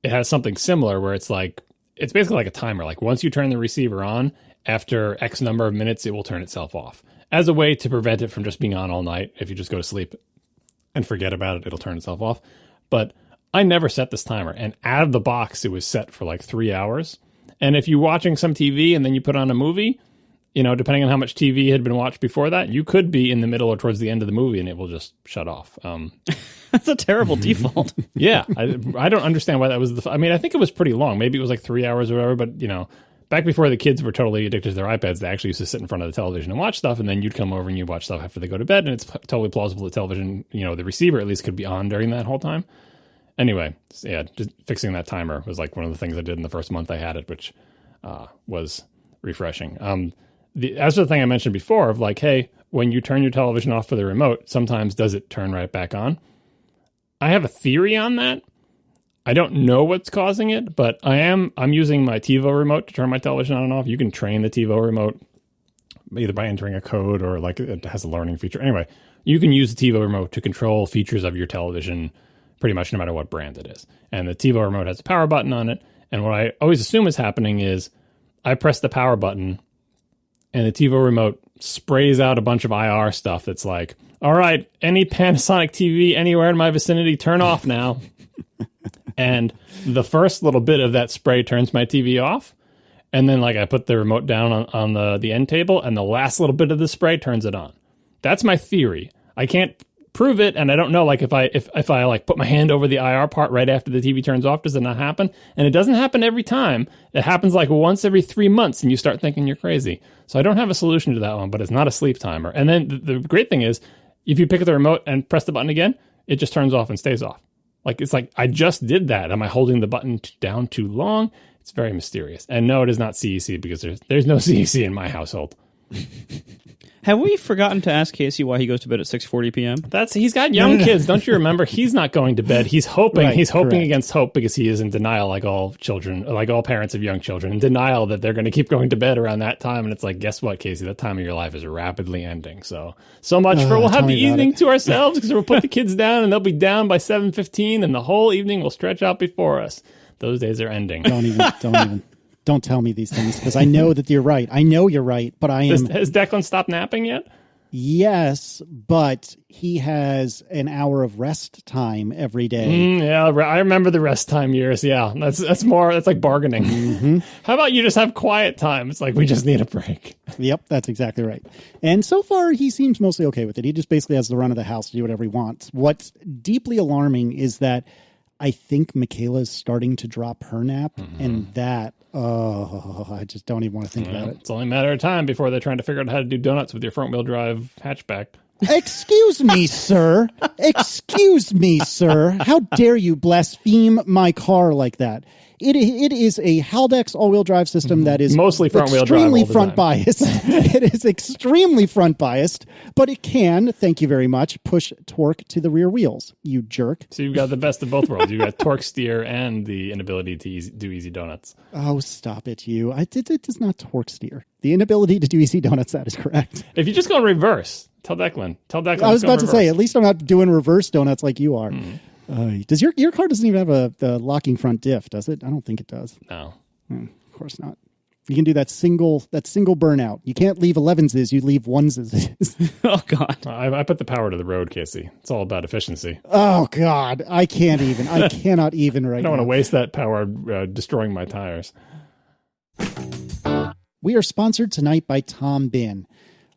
it has something similar where it's basically like a timer. Like once you turn the receiver on, after X number of minutes, it will turn itself off as a way to prevent it from just being on all night. If you just go to sleep and forget about it, it'll turn itself off. But I never set this timer. And out of the box, it was set for like 3 hours. And if you're watching some TV and then you put on a movie, depending on how much TV had been watched before that, you could be in the middle or towards the end of the movie and it will just shut off. That's a terrible default. Yeah. I don't understand why that was I think it was pretty long. Maybe it was like 3 hours or whatever, but, back before the kids were totally addicted to their iPads, they actually used to sit in front of the television and watch stuff, and then you'd come over and you'd watch stuff after they go to bed, and it's totally plausible that television, the receiver at least could be on during that whole time. Anyway, yeah, just fixing that timer was like one of the things I did in the first month I had it, which was refreshing. As for the thing I mentioned before of like, hey, when you turn your television off for the remote, sometimes does it turn right back on? I have a theory on that. I don't know what's causing it, but I'm using my TiVo remote to turn my television on and off. You can train the TiVo remote either by entering a code or like it has a learning feature. Anyway, you can use the TiVo remote to control features of your television pretty much no matter what brand it is. And the TiVo remote has a power button on it. And what I always assume is happening is I press the power button and the TiVo remote sprays out a bunch of IR stuff that's like, all right, any Panasonic TV anywhere in my vicinity, turn off now. And the first little bit of that spray turns my TV off. And then like I put the remote down on the end table and the last little bit of the spray turns it on. That's my theory. I can't prove it. And I don't know, like if I like put my hand over the IR part right after the TV turns off, does it not happen? And it doesn't happen every time. It happens like once every 3 months and you start thinking you're crazy. So I don't have a solution to that one, but it's not a sleep timer. And then the great thing is if you pick up the remote and press the button again, it just turns off and stays off. Like, it's like, I just did that. Am I holding the button down too long? It's very mysterious. And no, it is not CEC because there's no CEC in my household. Have we forgotten to ask Casey why he goes to bed at 6:40 p.m.? He's got young kids. Don't you remember? He's not going to bed. He's hoping. He's hoping correct. Against hope because he is in denial, like all children, like all parents of young children, in denial that they're going to keep going to bed around that time. And it's like, guess what, Casey? That time of your life is rapidly ending. So much for we'll have the evening to ourselves because we'll put the kids down and they'll be down by 7:15 and the whole evening will stretch out before us. Those days are ending. Don't tell me these things because I know that you're right. I know you're right, but I am. Has Declan stopped napping yet? Yes, but he has an hour of rest time every day. Yeah, I remember the rest time years. Yeah, that's like bargaining. Mm-hmm. How about you just have quiet time? It's like we just need a break. Yep, that's exactly right. And so far, he seems mostly okay with it. He just basically has the run of the house to do whatever he wants. What's deeply alarming is that I think Michaela's starting to drop her nap, and that, I just don't even want to think about it. It's only a matter of time before they're trying to figure out how to do donuts with your front-wheel drive hatchback. Excuse me, sir. Excuse me, sir. How dare you blaspheme my car like that? It is a Haldex all-wheel drive system that is mostly front-wheel drive. Extremely front-biased. It is extremely front-biased, but it can, thank you very much, push torque to the rear wheels, you jerk. So you've got the best of both worlds. You've got torque steer and the inability to do easy donuts. Oh, stop it, you. It does not torque steer. The inability to do easy donuts, that is correct. If you just go in reverse, tell Declan. I was about to say, at least I'm not doing reverse donuts like you are. Does your car doesn't even have the locking front diff, does it? I don't think it does. No. Of course not. You can do that single burnout. You can't leave 11s, you leave 1s. Oh, God. I put the power to the road, Casey. It's all about efficiency. Oh, God. I cannot even right now. I don't want to waste that power destroying my tires. We are sponsored tonight by Tom Bin.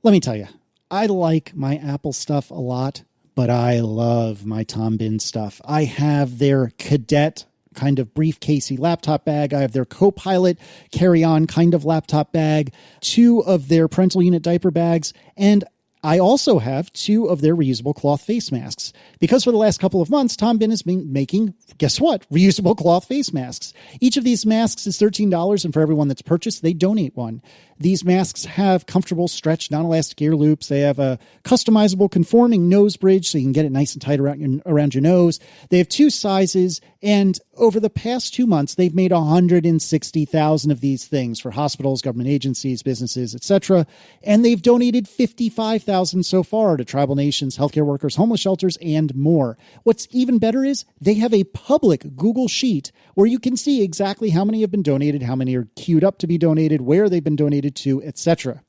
Let me tell you, I like my Apple stuff a lot, but I love my Tom Bin stuff. I have their Cadet kind of briefcasey laptop bag. I have their Copilot carry-on kind of laptop bag, 2 of their parental unit diaper bags, and I also have 2 of their reusable cloth face masks because for the last couple of months, Tom Bin has been making, guess what, reusable cloth face masks. Each of these masks is $13, and for everyone that's purchased, they donate one. These masks have comfortable stretch, non-elastic ear loops. They have a customizable conforming nose bridge so you can get it nice and tight around your nose. They have 2 sizes, and over the past 2 months, they've made 160,000 of these things for hospitals, government agencies, businesses, etc. And they've donated 55,000 so far to tribal nations, healthcare workers, homeless shelters, and more. What's even better is they have a public Google Sheet where you can see exactly how many have been donated, how many are queued up to be donated, where they've been donated to, etc.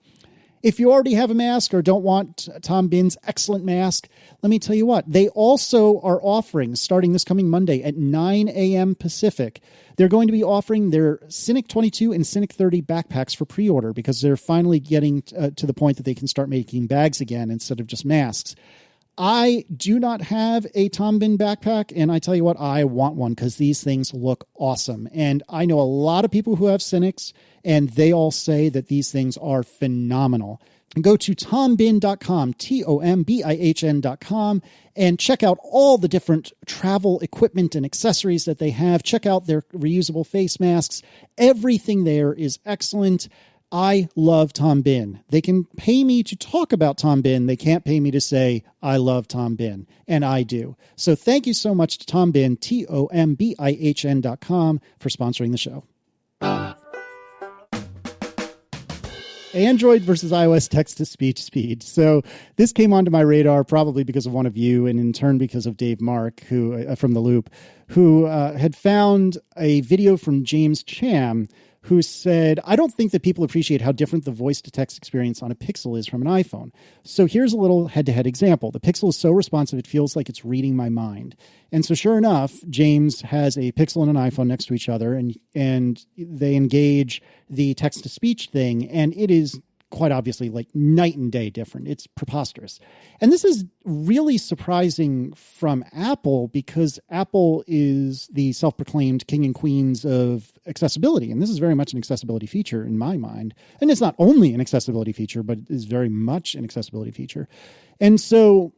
If you already have a mask or don't want Tom Bin's excellent mask, let me tell you what, they also are offering, starting this coming Monday at 9 a.m. Pacific, they're going to be offering their Cynic 22 and Cynic 30 backpacks for pre-order because they're finally getting to the point that they can start making bags again instead of just masks. I do not have a Tom Bin backpack, and I tell you what, I want one because these things look awesome. And I know a lot of people who have Cynics, and they all say that these things are phenomenal. Go to tombin.com, TOMBIHN.com, and check out all the different travel equipment and accessories that they have. Check out their reusable face masks. Everything there is excellent. I love Tom Bin. They can pay me to talk about Tom Bin. They can't pay me to say, I love Tom Bin. And I do. So thank you so much to Tom Bin, TOMBIHN.com, for sponsoring the show. Android versus iOS text-to-speech speed. So this came onto my radar probably because of one of you, and in turn because of Dave Mark, who from The Loop, who had found a video from James Cham, who said, I don't think that people appreciate how different the voice-to-text experience on a Pixel is from an iPhone. So here's a little head-to-head example. The Pixel is so responsive, it feels like it's reading my mind. And so sure enough, James has a Pixel and an iPhone next to each other, and they engage the text-to-speech thing, and it is quite obviously like night and day different. It's preposterous. And this is really surprising from Apple because Apple is the self-proclaimed king and queens of accessibility. And this is very much an accessibility feature in my mind. And it's not only an accessibility feature, but it is very much an accessibility feature. And so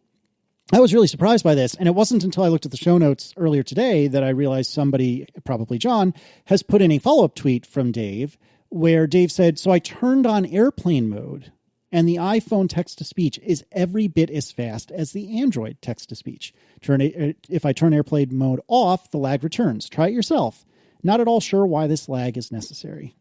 I was really surprised by this. And it wasn't until I looked at the show notes earlier today that I realized somebody, probably John, has put in a follow-up tweet from Dave where Dave said, so I turned on airplane mode and the iPhone text-to-speech is every bit as fast as the Android text-to-speech. If I turn airplane mode off, the lag returns. Try it yourself. Not at all sure why this lag is necessary.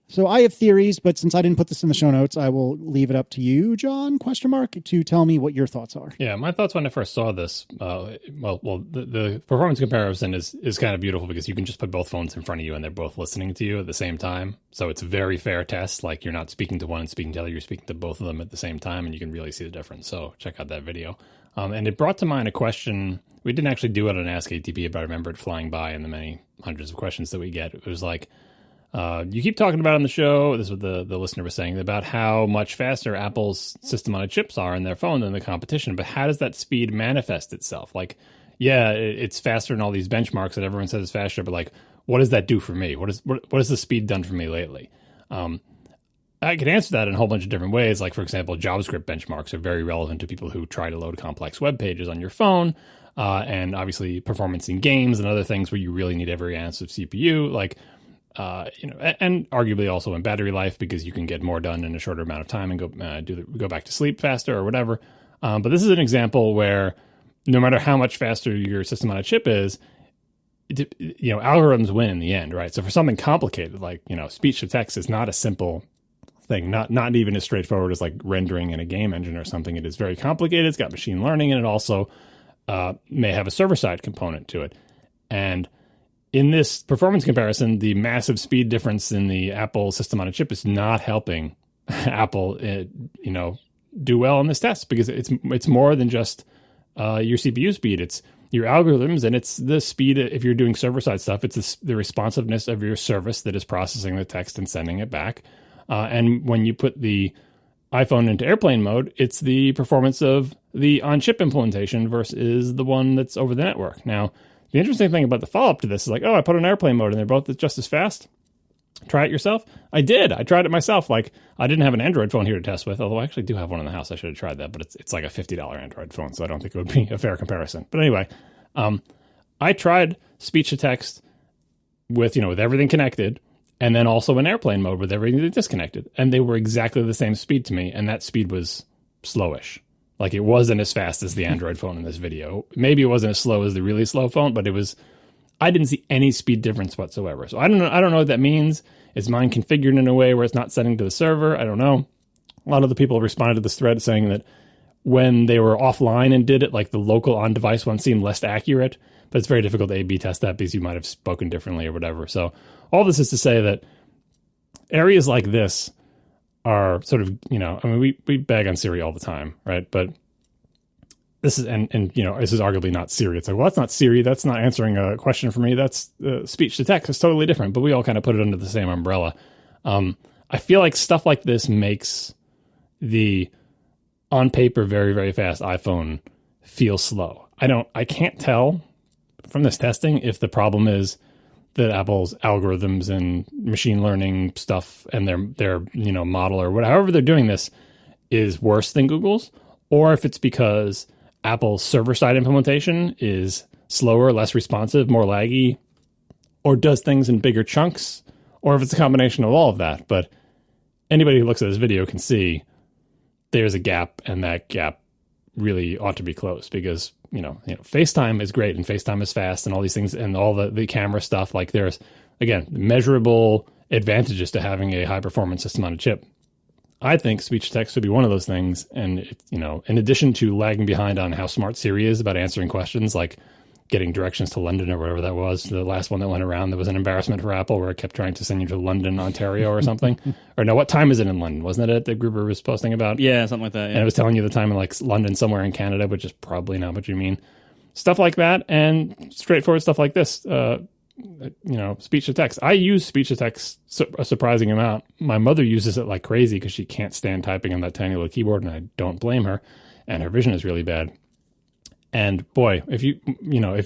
So I have theories, but since I didn't put this in the show notes, I will leave it up to you, John, to tell me what your thoughts are. Yeah, my thoughts when I first saw this, the performance comparison is kind of beautiful because you can just put both phones in front of you and they're both listening to you at the same time. So it's a very fair test. Like you're not speaking to one and speaking to the other, you're speaking to both of them at the same time and you can really see the difference. So check out that video. And it brought to mind a question. We didn't actually do it on askatp, but I remember it flying by in the many hundreds of questions that we get. It was like, you keep talking about on the show, this is what the listener was saying, about how much faster Apple's system on chips are in their phone than the competition, but how does that speed manifest itself? Like, yeah, it's faster in all these benchmarks that everyone says is faster, but like, what does that do for me? What has the speed done for me lately? I could answer that in a whole bunch of different ways. Like, for example, JavaScript benchmarks are very relevant to people who try to load complex web pages on your phone, and obviously performance in games and other things where you really need every ounce of CPU, like, and arguably also in battery life because you can get more done in a shorter amount of time and go back to sleep faster or whatever. But this is an example where no matter how much faster your system on a chip is, algorithms win in the end, right? So for something complicated like speech to text is not a simple thing, not even as straightforward as like rendering in a game engine or something. It is very complicated. It's got machine learning and it also may have a server-side component to it. And in this performance comparison, the massive speed difference in the Apple system on a chip is not helping Apple, do well in this test because it's more than just your CPU speed. It's your algorithms and it's the speed. If you're doing server-side stuff, it's the responsiveness of your service that is processing the text and sending it back. And when you put the iPhone into airplane mode, it's the performance of the on-chip implementation versus the one that's over the network. Now, the interesting thing about the follow-up to this is like, I put on airplane mode and they're both just as fast. Try it yourself? I did. I tried it myself. Like, I didn't have an Android phone here to test with, although I actually do have one in the house. I should have tried that, but it's like a $50 Android phone, so I don't think it would be a fair comparison. But anyway, I tried speech to text with everything connected, and then also in airplane mode with everything disconnected, and they were exactly the same speed to me, and that speed was slowish. Like, it wasn't as fast as the Android phone in this video. Maybe it wasn't as slow as the really slow phone, but I didn't see any speed difference whatsoever. So I don't know what that means. Is mine configured in a way where it's not setting to the server? I don't know. A lot of the people responded to this thread saying that when they were offline and did it, like the local on-device one seemed less accurate, but it's very difficult to A/B test that because you might have spoken differently or whatever. So all this is to say that areas like this are sort of, we bag on Siri all the time, right? But this is, and this is arguably not Siri. It's like, well, that's not Siri. That's not answering a question for me. That's speech to text. It's totally different, but we all kind of put it under the same umbrella. I feel like stuff like this makes the on paper very, very fast iPhone feel slow. I can't tell from this testing if the problem is that Apple's algorithms and machine learning stuff and their model or whatever, however they're doing this is worse than Google's, or if it's because Apple's server-side implementation is slower, less responsive, more laggy, or does things in bigger chunks, or if it's a combination of all of that. But anybody who looks at this video can see there's a gap, and that gap really ought to be closed because, FaceTime is great and FaceTime is fast and all these things and all the camera stuff. Like, there's, again, measurable advantages to having a high-performance system on a chip. I think speech to text would be one of those things. And, in addition to lagging behind on how smart Siri is about answering questions, like getting directions to London or whatever that was, the last one that went around, that was an embarrassment for Apple where it kept trying to send you to London, Ontario or something. Or no, what time is it in London? Wasn't it that Gruber was posting about? Yeah, something like that. Yeah. And it was telling you the time in like London somewhere in Canada, which is probably not what you mean. Stuff like that and straightforward stuff like this. Speech to text. I use speech to text a surprising amount. My mother uses it like crazy because she can't stand typing on that tiny little keyboard, and I don't blame her. And her vision is really bad. And boy, if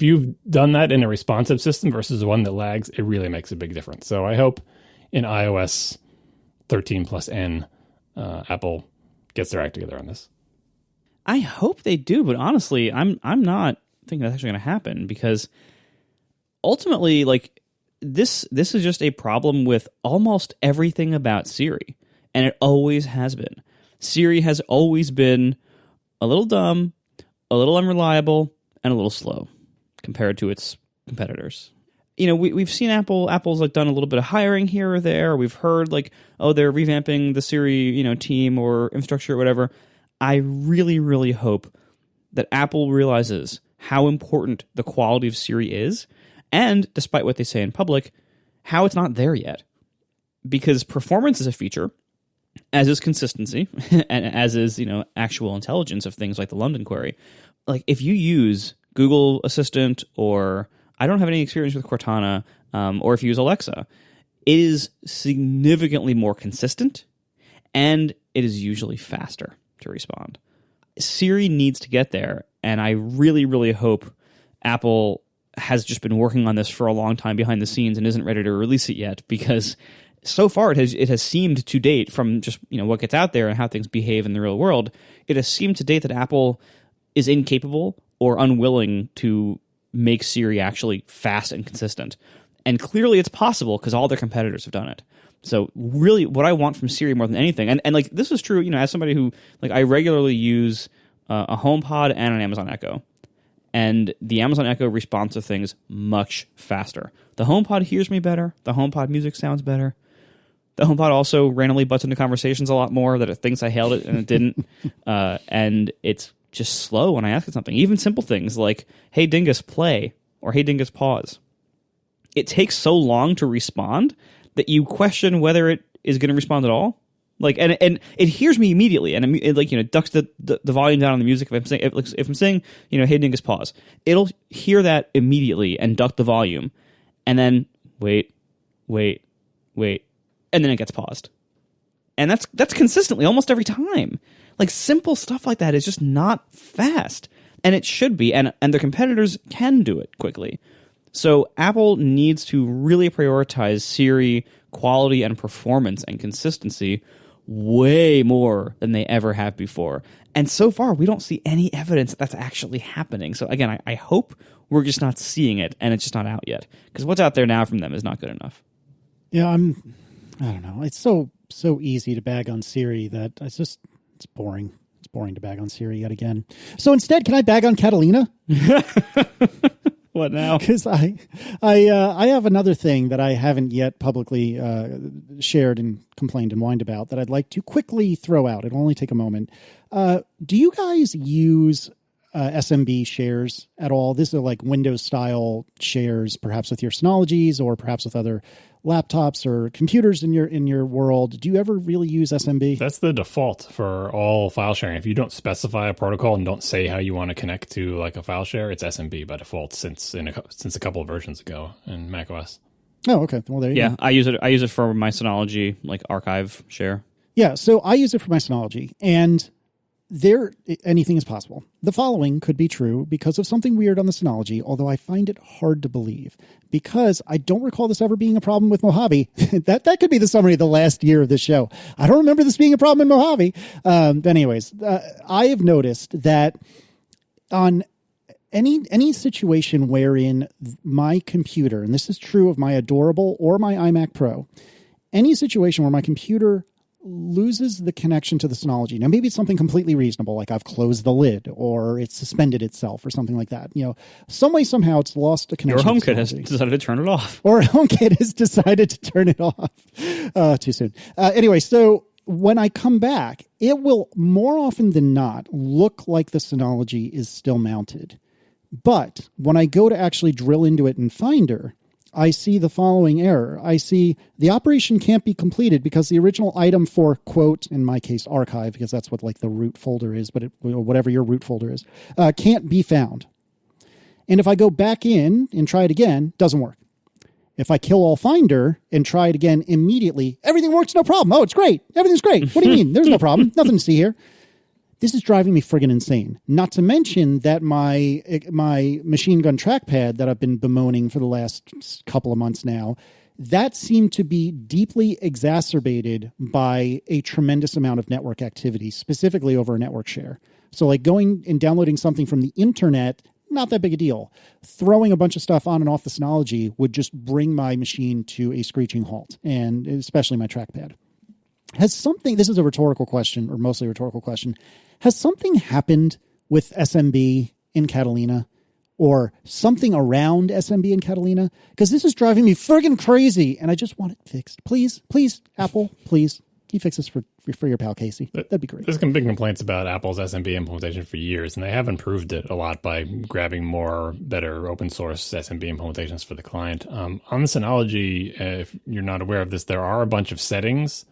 you've done that in a responsive system versus one that lags, it really makes a big difference. So I hope in iOS 13 plus N, Apple gets their act together on this. I hope they do, but honestly, I'm not thinking that's actually going to happen because ultimately, like, this is just a problem with almost everything about Siri, and it always has been. Siri has always been a little dumb, a little unreliable, and a little slow compared to its competitors. We've seen Apple's like done a little bit of hiring here or there. We've heard like, oh, they're revamping the Siri, team or infrastructure or whatever. I really, really hope that Apple realizes how important the quality of Siri is, and despite what they say in public, how it's not there yet. Because performance is a feature, as is consistency, and as is, actual intelligence of things like the London query. Like, if you use Google Assistant, or I don't have any experience with Cortana, or if you use Alexa, it is significantly more consistent, and it is usually faster to respond. Siri needs to get there, and I really, really hope Apple has just been working on this for a long time behind the scenes and isn't ready to release it yet, because so far it has seemed to date, from just what gets out there and how things behave in the real world, it has seemed to date that Apple is incapable or unwilling to make Siri actually fast and consistent. And clearly it's possible because all their competitors have done it. So really what I want from Siri more than anything, and like this is true, as somebody who, like, I regularly use a HomePod and an Amazon Echo. And the Amazon Echo responds to things much faster. The HomePod hears me better. The HomePod music sounds better. The HomePod also randomly butts into conversations a lot more, that it thinks I held it and it didn't. And it's just slow when I ask it something. Even simple things like, hey, Dingus, play, or hey, Dingus, pause. It takes so long to respond that you question whether it is going to respond at all. Like, and it hears me immediately, and it ducks the volume down on the music. If I'm saying, hey, Dingus, pause, it'll hear that immediately and duck the volume, and then wait, and then it gets paused. And that's consistently almost every time. Like, simple stuff like that is just not fast, and it should be. And their competitors can do it quickly. So Apple needs to really prioritize Siri quality and performance and consistency way more than they ever have before. And so far, we don't see any evidence that that's actually happening. So again, I hope we're just not seeing it and it's just not out yet. Because what's out there now from them is not good enough. Yeah, I don't know. It's so easy to bag on Siri that it's boring. It's boring to bag on Siri yet again. So instead, can I bag on Catalina? What now? Because I have another thing that I haven't yet publicly shared and complained and whined about that I'd like to quickly throw out. It'll only take a moment. Do you guys use SMB shares at all? This is like Windows style shares, perhaps with your Synologies or perhaps with other laptops or computers in your world. Do you ever really use SMB? That's the default for all file sharing. If you don't specify a protocol and don't say how you want to connect to like a file share, it's SMB by default since a couple of versions ago in macOS. Oh, okay. Well, there you go. I use it for my Synology like archive share. Yeah, so I use it for my Synology, and anything is possible. The following could be true because of something weird on the Synology, although I find it hard to believe because I don't recall this ever being a problem with Mojave. that could be the summary of the last year of this show. I don't remember this being a problem in Mojave. I have noticed that on any situation wherein my computer, and this is true of my Adorable or my iMac Pro, any situation where my computer loses the connection to the Synology. Now, maybe it's something completely reasonable, like I've closed the lid or it's suspended itself or something like that. Some way, somehow it's lost the connection. Your HomeKit has decided to turn it off. Or HomeKit has decided to turn it off. Too soon. Anyway, so when I come back, it will more often than not look like the Synology is still mounted. But when I go to actually drill into it in Finder, I see the following error. I see the operation can't be completed because the original item for, quote, in my case, archive, because that's what like the root folder is, but whatever your root folder is, can't be found. And if I go back in and try it again, doesn't work. If I kill all Finder and try it again immediately, everything works, no problem. Oh, it's great. Everything's great. What do you mean? There's no problem. Nothing to see here. This is driving me friggin' insane. Not to mention that my machine gun trackpad that I've been bemoaning for the last couple of months now, that seemed to be deeply exacerbated by a tremendous amount of network activity, specifically over a network share. So like going and downloading something from the internet, not that big a deal. Throwing a bunch of stuff on and off the Synology would just bring my machine to a screeching halt, and especially my trackpad. This is a rhetorical question, or mostly a rhetorical question. Has something happened with SMB in Catalina or something around SMB in Catalina? Because this is driving me friggin' crazy and I just want it fixed. Please, Apple, please. Can you fix this for your pal Casey? That'd be great. There's been big complaints about Apple's SMB implementation for years, and they have improved it a lot by grabbing better open source SMB implementations for the client. On the Synology, if you're not aware of this, there are a bunch of settings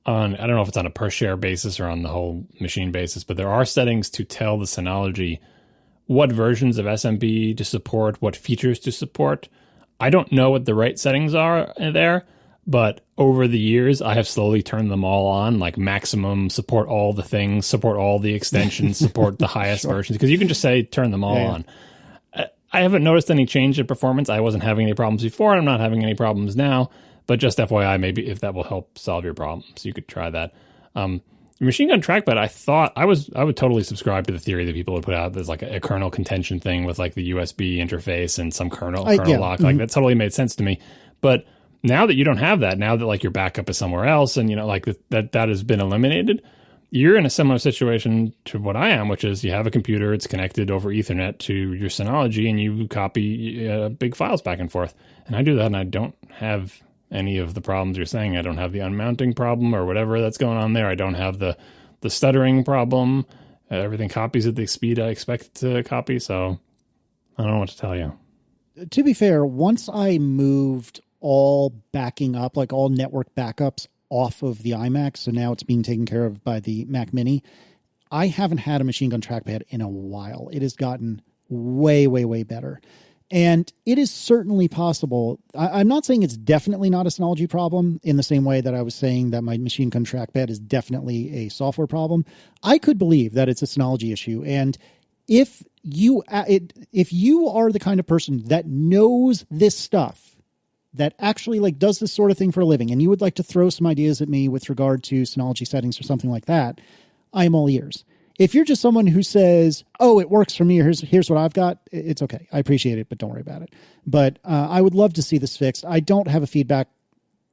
I don't know if it's on a per share basis or on the whole machine basis, but there are settings to tell the Synology what versions of SMB to support, what features to support. I don't know what the right settings are there, but over the years, I have slowly turned them all on, like maximum, support all the things, support all the extensions, support the highest versions, because you can just say turn them all on. I haven't noticed any change in performance. I wasn't having any problems before, and I'm not having any problems now. But just FYI, maybe if that will help solve your problems, you could try that. Machine gun trackpad, I would totally subscribe to the theory that people would put out. There's like a kernel contention thing with like the USB interface and some kernel lock. Mm-hmm. Like that totally made sense to me. But now that you don't have that, now that like your backup is somewhere else, and like that has been eliminated, you're in a similar situation to what I am, which is you have a computer, it's connected over Ethernet to your Synology, and you copy big files back and forth. And I do that, and I don't have any of the problems you're saying. I don't have the unmounting problem or whatever that's going on there. I don't have the stuttering problem. Everything copies at the speed I expect it to copy, so I don't know what to tell you. To be fair, once I moved all backing up, like all network backups off of the iMac, so now it's being taken care of by the Mac Mini, I haven't had a machine gun trackpad in a while. It has gotten way, way, way better. And it is certainly possible. I'm not saying it's definitely not a Synology problem in the same way that I was saying that my machine gun trackpad is definitely a software problem. I could believe that it's a Synology issue. And if you are the kind of person that knows this stuff, that actually like does this sort of thing for a living, and you would like to throw some ideas at me with regard to Synology settings or something like that, I am all ears. If you're just someone who says, oh, it works for me, or here's what I've got, it's okay. I appreciate it, but don't worry about it. But I would love to see this fixed. I don't have a feedback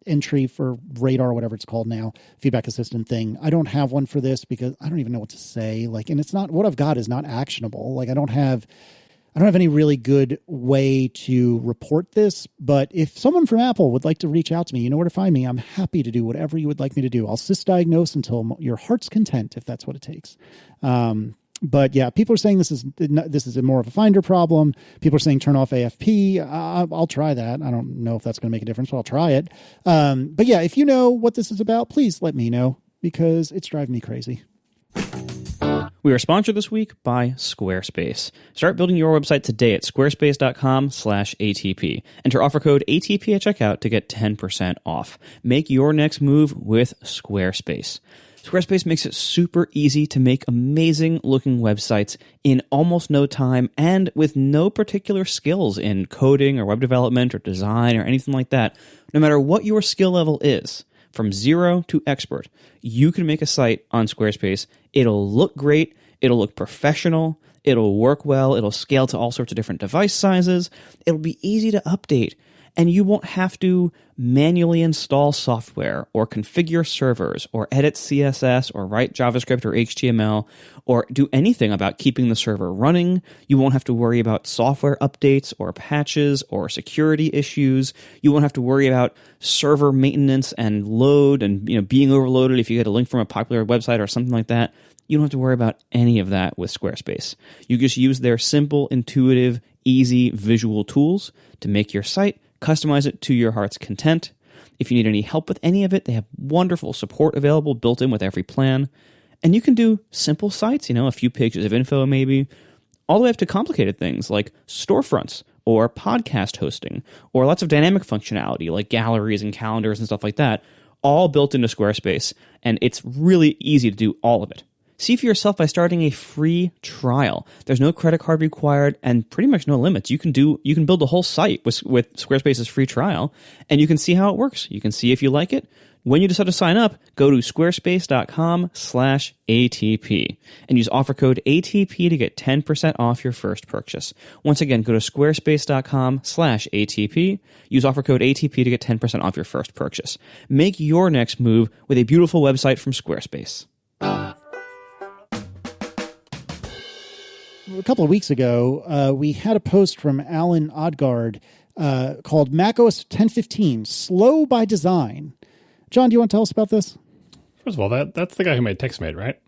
entry for Radar or whatever it's called now, feedback assistant thing. I don't have one for this because I don't even know what to say. Like, and it's not, what I've got is not actionable. Like, I don't have any really good way to report this, but if someone from Apple would like to reach out to me, you know where to find me. I'm happy to do whatever you would like me to do. I'll sysdiagnose until your heart's content, if that's what it takes. But yeah, people are saying this is more of a Finder problem. People are saying turn off AFP. I'll try that. I don't know if that's going to make a difference, but I'll try it. But yeah, if you know what this is about, please let me know because it's driving me crazy. We are sponsored this week by Squarespace. Start building your website today at squarespace.com/ATP. Enter offer code ATP at checkout to get 10% off. Make your next move with Squarespace. Squarespace makes it super easy to make amazing looking websites in almost no time and with no particular skills in coding or web development or design or anything like that. No matter what your skill level is, from 0 to expert, you can make a site on Squarespace. It'll look great. It'll look professional. It'll work well. It'll scale to all sorts of different device sizes. It'll be easy to update. And you won't have to manually install software or configure servers or edit CSS or write JavaScript or HTML or do anything about keeping the server running. You won't have to worry about software updates or patches or security issues. You won't have to worry about server maintenance and load and being overloaded if you get a link from a popular website or something like that. You don't have to worry about any of that with Squarespace. You just use their simple, intuitive, easy visual tools to make your site, customize it to your heart's content. If you need any help with any of it, they have wonderful support available built in with every plan. And you can do simple sites, a few pages of info maybe, all the way up to complicated things like storefronts or podcast hosting or lots of dynamic functionality like galleries and calendars and stuff like that, all built into Squarespace. And it's really easy to do all of it. See for yourself by starting a free trial. There's no credit card required and pretty much no limits. You can build a whole site with Squarespace's free trial, and you can see how it works. You can see if you like it. When you decide to sign up, go to squarespace.com/ATP and use offer code ATP to get 10% off your first purchase. Once again, go to squarespace.com/ATP. Use offer code ATP to get 10% off your first purchase. Make your next move with a beautiful website from Squarespace. A couple of weeks ago, we had a post from Alan Odgaard called macOS 10.15, Slow by Design. John, do you want to tell us about this? First of all, that's the guy who made TextMate, right?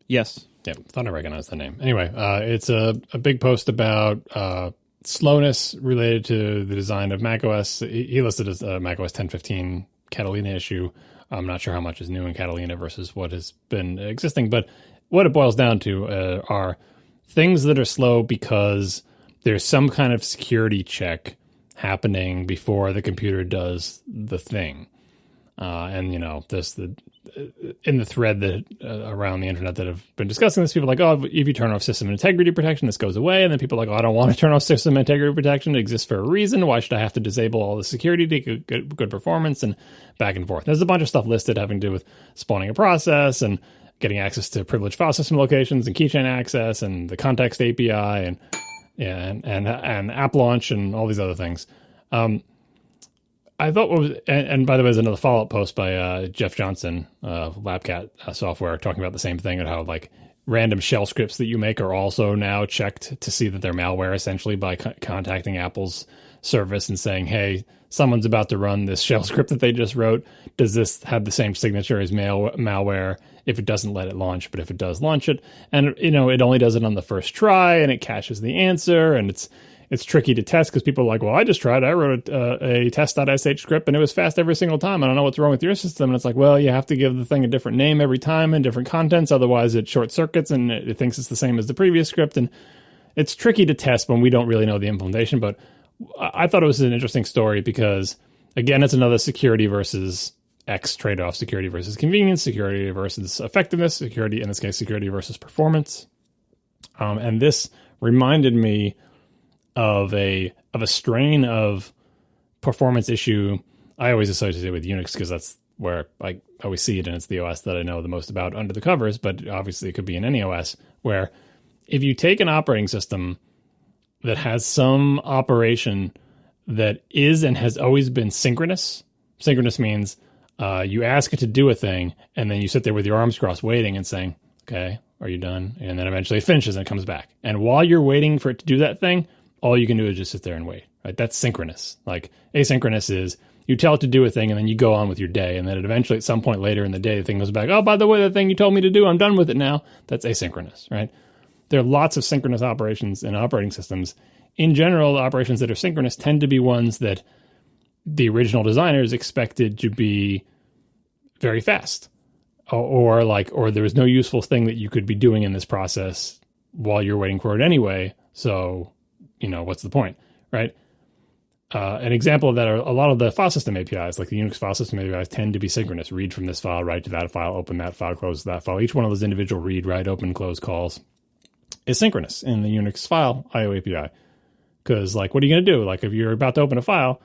Yes. Yeah, thought I recognized the name. Anyway, it's a big post about slowness related to the design of macOS. He listed as macOS 10.15 Catalina issue. I'm not sure how much is new in Catalina versus what has been existing, but what it boils down to are things that are slow because there's some kind of security check happening before the computer does the thing. There's in the thread that around the internet that have been discussing this, people are like, oh, if you turn off system integrity protection, this goes away. And then people are like, oh, I don't want to turn off system integrity protection. It exists for a reason. Why should I have to disable all the security to get good performance? And back and forth. There's a bunch of stuff listed having to do with spawning a process and getting access to privileged file system locations and keychain access and the context API and app launch and all these other things. I thought and by the way, there's another follow-up post by Jeff Johnson, Labcat Software, talking about the same thing and how like random shell scripts that you make are also now checked to see that they're malware, essentially by contacting Apple's service and saying, hey, someone's about to run this shell script that they just wrote. Does this have the same signature as malware? If it doesn't, let it launch, but if it does launch it, and it only does it on the first try, and it caches the answer, and it's tricky to test because people are like, well, I just tried. I wrote a test.sh script, and it was fast every single time. I don't know what's wrong with your system. And it's like, well, you have to give the thing a different name every time and different contents. Otherwise, it short circuits, and it thinks it's the same as the previous script. And it's tricky to test when we don't really know the implementation. But I thought it was an interesting story because, again, it's another security versus X trade-off, security versus convenience, security versus effectiveness, security, in this case, security versus performance. And this reminded me of a strain of performance issue I always associate it with Unix because that's where I always see it, and it's the OS that I know the most about under the covers, but obviously it could be in any OS, where if you take an operating system that has some operation that is and has always been synchronous means you ask it to do a thing, and then you sit there with your arms crossed waiting and saying, okay, are you done? And then eventually it finishes and it comes back. And while you're waiting for it to do that thing, all you can do is just sit there and wait. Right? That's synchronous. Like asynchronous is you tell it to do a thing and then you go on with your day. And then it eventually at some point later in the day, the thing goes back, oh, by the way, the thing you told me to do, I'm done with it now. That's asynchronous, right? There are lots of synchronous operations in operating systems. In general, the operations that are synchronous tend to be ones that the original designers expected to be very fast, or there was no useful thing that you could be doing in this process while you're waiting for it anyway. So, what's the point, right? An example of that are a lot of the file system APIs, like the Unix file system APIs, tend to be synchronous. Read from this file, write to that file, open that file, close that file. Each one of those individual read, write, open, close calls is synchronous in the Unix file IO API. Because, what are you going to do? If you're about to open a file,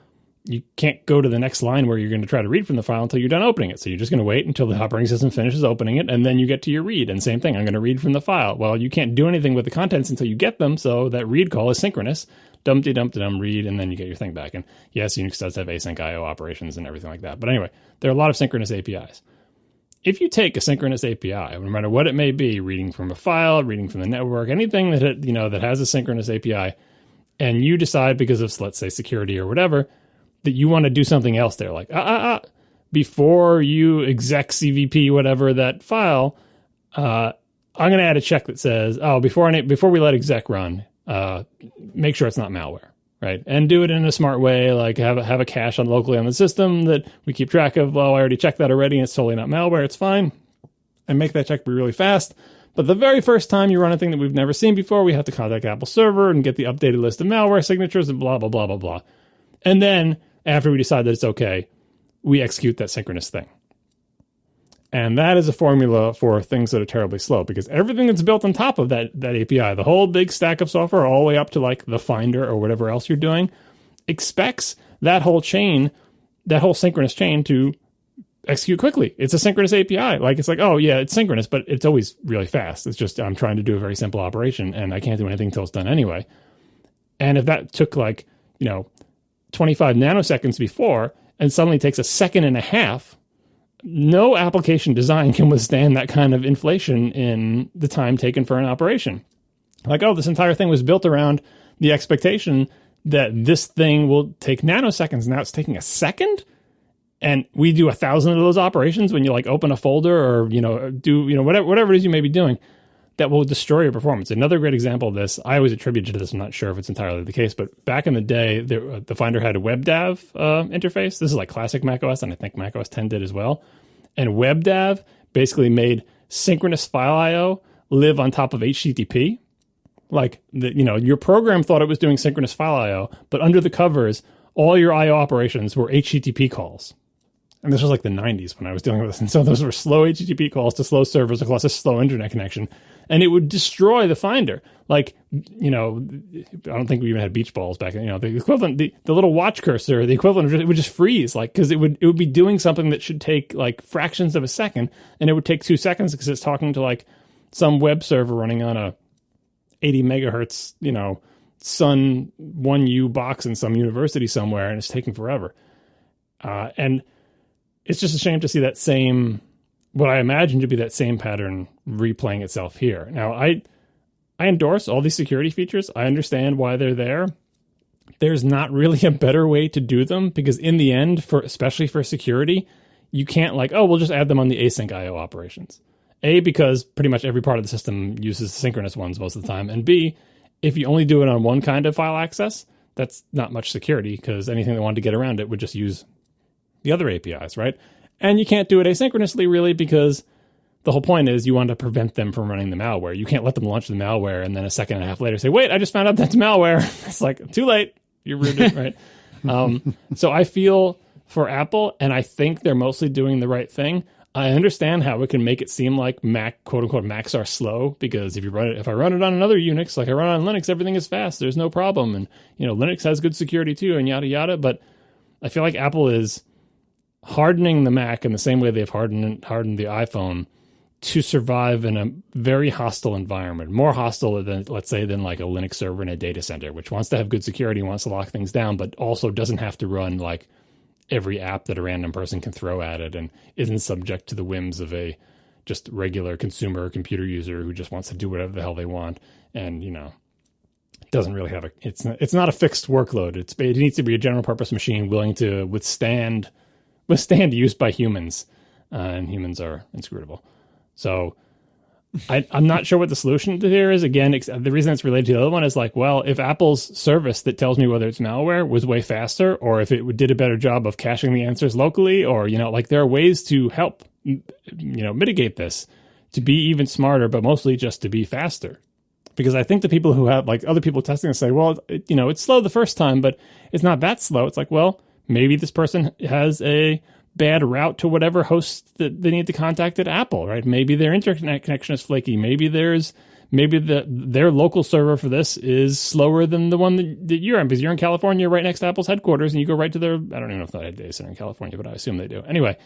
you can't go to the next line where you're going to try to read from the file until you're done opening it. So you're just going to wait until the operating system finishes opening it, and then you get to your read. And same thing, I'm going to read from the file. Well, you can't do anything with the contents until you get them, so that read call is synchronous. Dumpty-dum-de-dum, read, and then you get your thing back. And yes, Unix does have async IO operations and everything like that. But anyway, there are a lot of synchronous APIs. If you take a synchronous API, no matter what it may be, reading from a file, reading from the network, anything that that has a synchronous API, and you decide because of, let's say, security or whatever, that you want to do something else there, before you exec CVP whatever that file, I'm going to add a check that says, before we let exec run, make sure it's not malware, right? And do it in a smart way, have a cache locally on the system that we keep track of. Well, I already checked that already, and it's totally not malware. It's fine. And make that check be really fast. But the very first time you run a thing that we've never seen before, we have to contact Apple server and get the updated list of malware signatures and blah, blah, blah, blah, blah. And then after we decide that it's okay, we execute that synchronous thing. And that is a formula for things that are terribly slow, because everything that's built on top of that API, the whole big stack of software, all the way up to the Finder or whatever else you're doing, expects that whole chain, that whole synchronous chain to execute quickly. It's a synchronous API. It's synchronous, but it's always really fast. It's just I'm trying to do a very simple operation, and I can't do anything until it's done anyway. And if that took 25 nanoseconds before, and suddenly takes a second and a half, no application design can withstand that kind of inflation in the time taken for an operation. This entire thing was built around the expectation that this thing will take nanoseconds. Now it's taking a second? And we do 1,000 of those operations when you open a folder or, do, whatever it is you may be doing, that will destroy your performance. Another great example of this, I always attributed to this, I'm not sure if it's entirely the case, but back in the day, the Finder had a WebDAV interface. This is classic macOS, and I think macOS 10 did as well. And WebDAV basically made synchronous file I/O live on top of HTTP. Your program thought it was doing synchronous file I/O, but under the covers, all your I/O operations were HTTP calls. And this was the 90s when I was dealing with this. And so those were slow HTTP calls to slow servers across a slow internet connection. And it would destroy the Finder. I don't think we even had beach balls back then. The equivalent, the little watch cursor, the equivalent, it would just freeze. Because it would be doing something that should take fractions of a second. And it would take 2 seconds because it's talking to some web server running on a 80 megahertz, Sun 1U box in some university somewhere. And it's taking forever. And it's just a shame to see that same, what I imagine to be that same pattern replaying itself here. Now, I endorse all these security features. I understand why they're there. There's not really a better way to do them, because in the end, especially for security, you can't we'll just add them on the async IO operations. A, because pretty much every part of the system uses synchronous ones most of the time. And B, if you only do it on one kind of file access, that's not much security, because anything that wanted to get around it would just use the other APIs, right? And you can't do it asynchronously, really, because the whole point is you want to prevent them from running the malware. You can't let them launch the malware and then a second and a half later say, wait, I just found out that's malware. It's too late. You're ruined, right? So I feel for Apple, and I think they're mostly doing the right thing. I understand how it can make it seem like Mac, quote unquote, Macs are slow, because if I run it on another Unix, like I run on Linux, everything is fast. There's no problem. And, Linux has good security too, and yada, yada. But I feel like Apple is hardening the Mac in the same way they've hardened the iPhone to survive in a very hostile environment, more hostile than, let's say, than like a Linux server in a data center, which wants to have good security, wants to lock things down, but also doesn't have to run like every app that a random person can throw at it, and isn't subject to the whims of a just regular consumer computer user who just wants to do whatever the hell they want. And, doesn't really have it's not a fixed workload. It needs to be a general purpose machine willing to withstand use by humans, and humans are inscrutable. So I'm not sure what the solution to here is. Again, the reason it's related to the other one is like, well, if Apple's service that tells me whether it's malware was way faster, or if it did a better job of caching the answers locally, or, like there are ways to help, mitigate this to be even smarter, but mostly just to be faster. Because I think the people who have like other people testing say, well, it's slow the first time, but it's not that slow. It's like, well, maybe this person has a bad route to whatever host that they need to contact at Apple, right? Maybe their internet connection is flaky. Maybe their local server for this is slower than the one that you're in, because you're in California, right next to Apple's headquarters, and you go right to their, I don't even know if they have data center in California, but I assume they do. Anyway,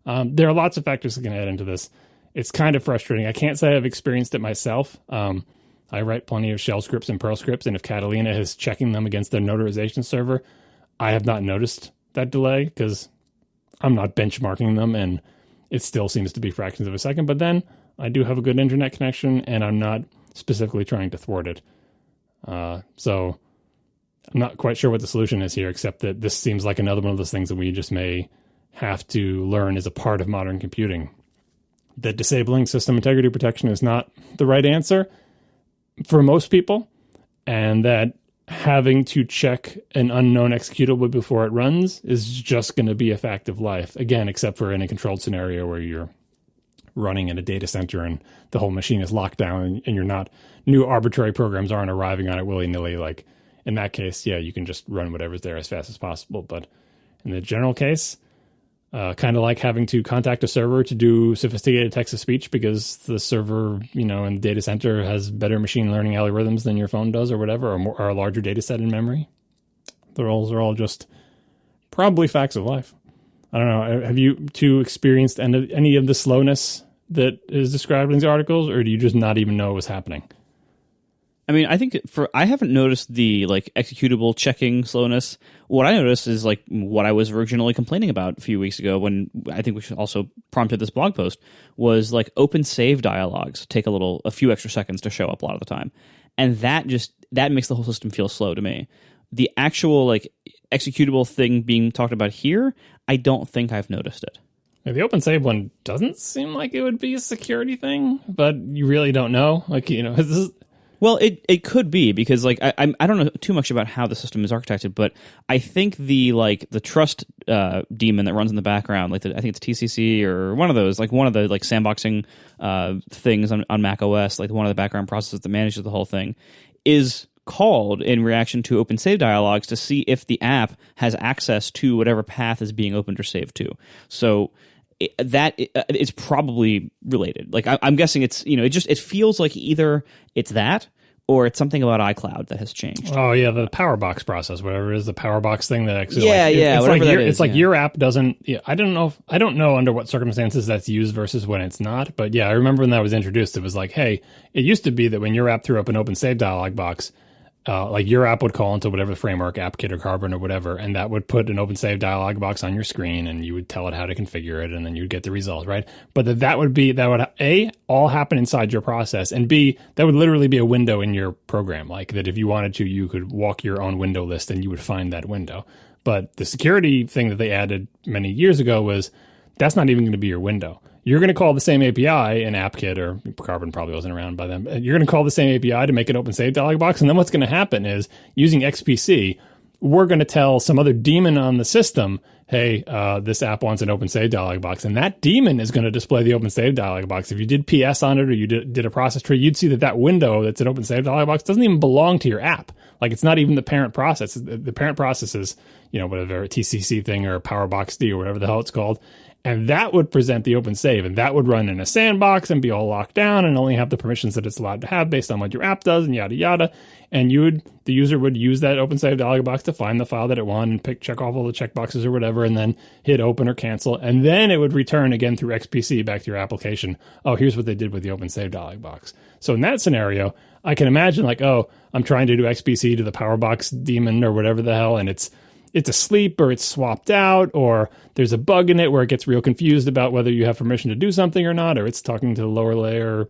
there are lots of factors that can add into this. It's kind of frustrating. I can't say I've experienced it myself. I write plenty of shell scripts and Perl scripts, and if Catalina is checking them against their notarization server, I have not noticed that delay because I'm not benchmarking them, and it still seems to be fractions of a second. But then I do have a good internet connection, and I'm not specifically trying to thwart it. So I'm not quite sure what the solution is here, except that this seems like another one of those things that we just may have to learn as a part of modern computing. That disabling system integrity protection is not the right answer for most people, and that having to check an unknown executable before it runs is just going to be a fact of life. Again, except for in a controlled scenario where you're running in a data center and the whole machine is locked down, and you're not, new arbitrary programs aren't arriving on it willy-nilly. Like in that case, yeah, you can just run whatever's there as fast as possible. But in the general case, kind of like having to contact a server to do sophisticated text-to-speech because the server, in the data center has better machine learning algorithms than your phone does or whatever, or a larger data set in memory. Those are all just probably facts of life. I don't know. Have you two experienced any of the slowness that is described in these articles, or do you just not even know it was happening? I mean, I think I haven't noticed the executable checking slowness. What I noticed is what I was originally complaining about a few weeks ago, when I think we should also prompted this blog post, was open save dialogues take a few extra seconds to show up a lot of the time, and that makes the whole system feel slow to me. The actual executable thing being talked about here, I don't think I've noticed it. Yeah, the open save one doesn't seem like it would be a security thing, but you really don't know. This is. Well, it could be, because I don't know too much about how the system is architected, but I think the trust daemon that runs in the background, I think it's TCC or one of those, one of the sandboxing things on Mac OS, one of the background processes that manages the whole thing, is called in reaction to open save dialogues to see if the app has access to whatever path is being opened or saved to. So that is probably related. I'm guessing it's, it feels like either it's that or it's something about iCloud that has changed. Oh yeah, the Powerbox process, whatever it is, the Powerbox thing that actually, it's like your app doesn't. Yeah, I don't know under what circumstances that's used versus when it's not. But yeah, I remember when that was introduced, it was like, hey, it used to be that when your app threw up an open save dialog box, your app would call into whatever framework, AppKit or Carbon or whatever, and that would put an open save dialog box on your screen, and you would tell it how to configure it, and then you'd get the result, right? But that would A, all happen inside your process, and B, that would literally be a window in your program, that if you wanted to, you could walk your own window list and you would find that window. But the security thing that they added many years ago was, that's not even going to be your window. You're going to call the same API in AppKit, or Carbon probably wasn't around by then. You're going to call the same API to make an open save dialog box. And then what's going to happen is, using XPC, we're going to tell some other daemon on the system, hey, this app wants an open save dialog box. And that daemon is going to display the open save dialog box. If you did PS on it, or you did a process tree, you'd see that window that's an open save dialog box doesn't even belong to your app. It's not even the parent process. The parent process is, whatever, a TCC thing or a PowerBox D or whatever the hell it's called. And that would present the open save, and that would run in a sandbox and be all locked down and only have the permissions that it's allowed to have based on what your app does and yada yada. And the user would use that open save dialog box to find the file that it wanted and check off all the checkboxes or whatever, and then hit open or cancel. And then it would return again through XPC back to your application. Oh, here's what they did with the open save dialog box. So in that scenario, I can imagine like, oh, I'm trying to do XPC to the Powerbox daemon or whatever the hell, and it's asleep or it's swapped out or there's a bug in it where it gets real confused about whether you have permission to do something or not, or it's talking to the lower layer,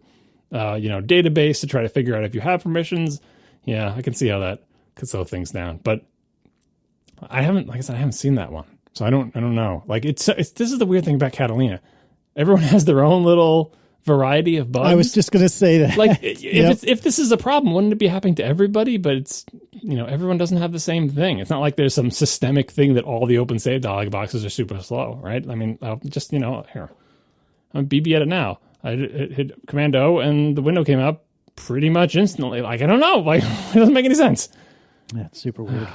database to try to figure out if you have permissions. Yeah, I can see how that could slow things down, but I haven't seen that one. So I don't know. Like this is the weird thing about Catalina. Everyone has their own little variety of bugs. I was just going to say that. Like if this is a problem, wouldn't it be happening to everybody? But it's, everyone doesn't have the same thing. It's not like there's some systemic thing that all the open save dialog boxes are super slow, right? I mean, I'll just, here, I'm BB at it now. I hit Command O and the window came up pretty much instantly. Like, I don't know. Like, it doesn't make any sense. Yeah, it's super weird.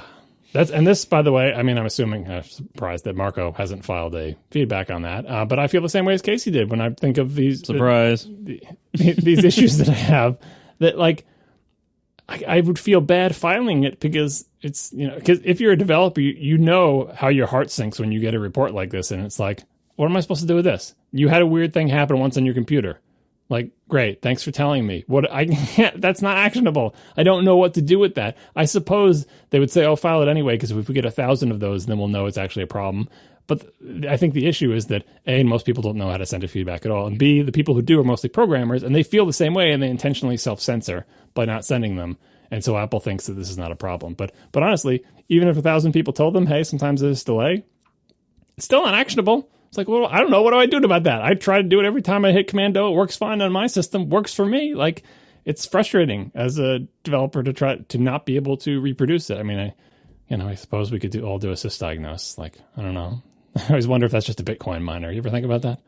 This, by the way, I mean, I'm surprised that Marco hasn't filed a feedback on that. But I feel the same way as Casey did when I think of these these issues that I have. That like, I would feel bad filing it because it's because if you're a developer, you know how your heart sinks when you get a report like this, and it's like, what am I supposed to do with this? You had a weird thing happen once on your computer. Like, great, thanks for telling me. That's not actionable. I don't know what to do with that. I suppose they would say, oh, file it anyway, because if we get 1,000 of those, then we'll know it's actually a problem. But I think the issue is that, A, most people don't know how to send a feedback at all, and B, the people who do are mostly programmers, and they feel the same way, and they intentionally self-censor by not sending them. And so Apple thinks that this is not a problem. But honestly, even if 1,000 people told them, hey, sometimes there's delay, it's still not actionable. It's like, well, I don't know. What do I do about that? I try to do it every time I hit Command O. It works fine on my system. Works for me. Like, it's frustrating as a developer to try to not be able to reproduce it. I mean, I suppose we could all do a sysdiagnose. Like, I don't know. I always wonder if that's just a Bitcoin miner. You ever think about that?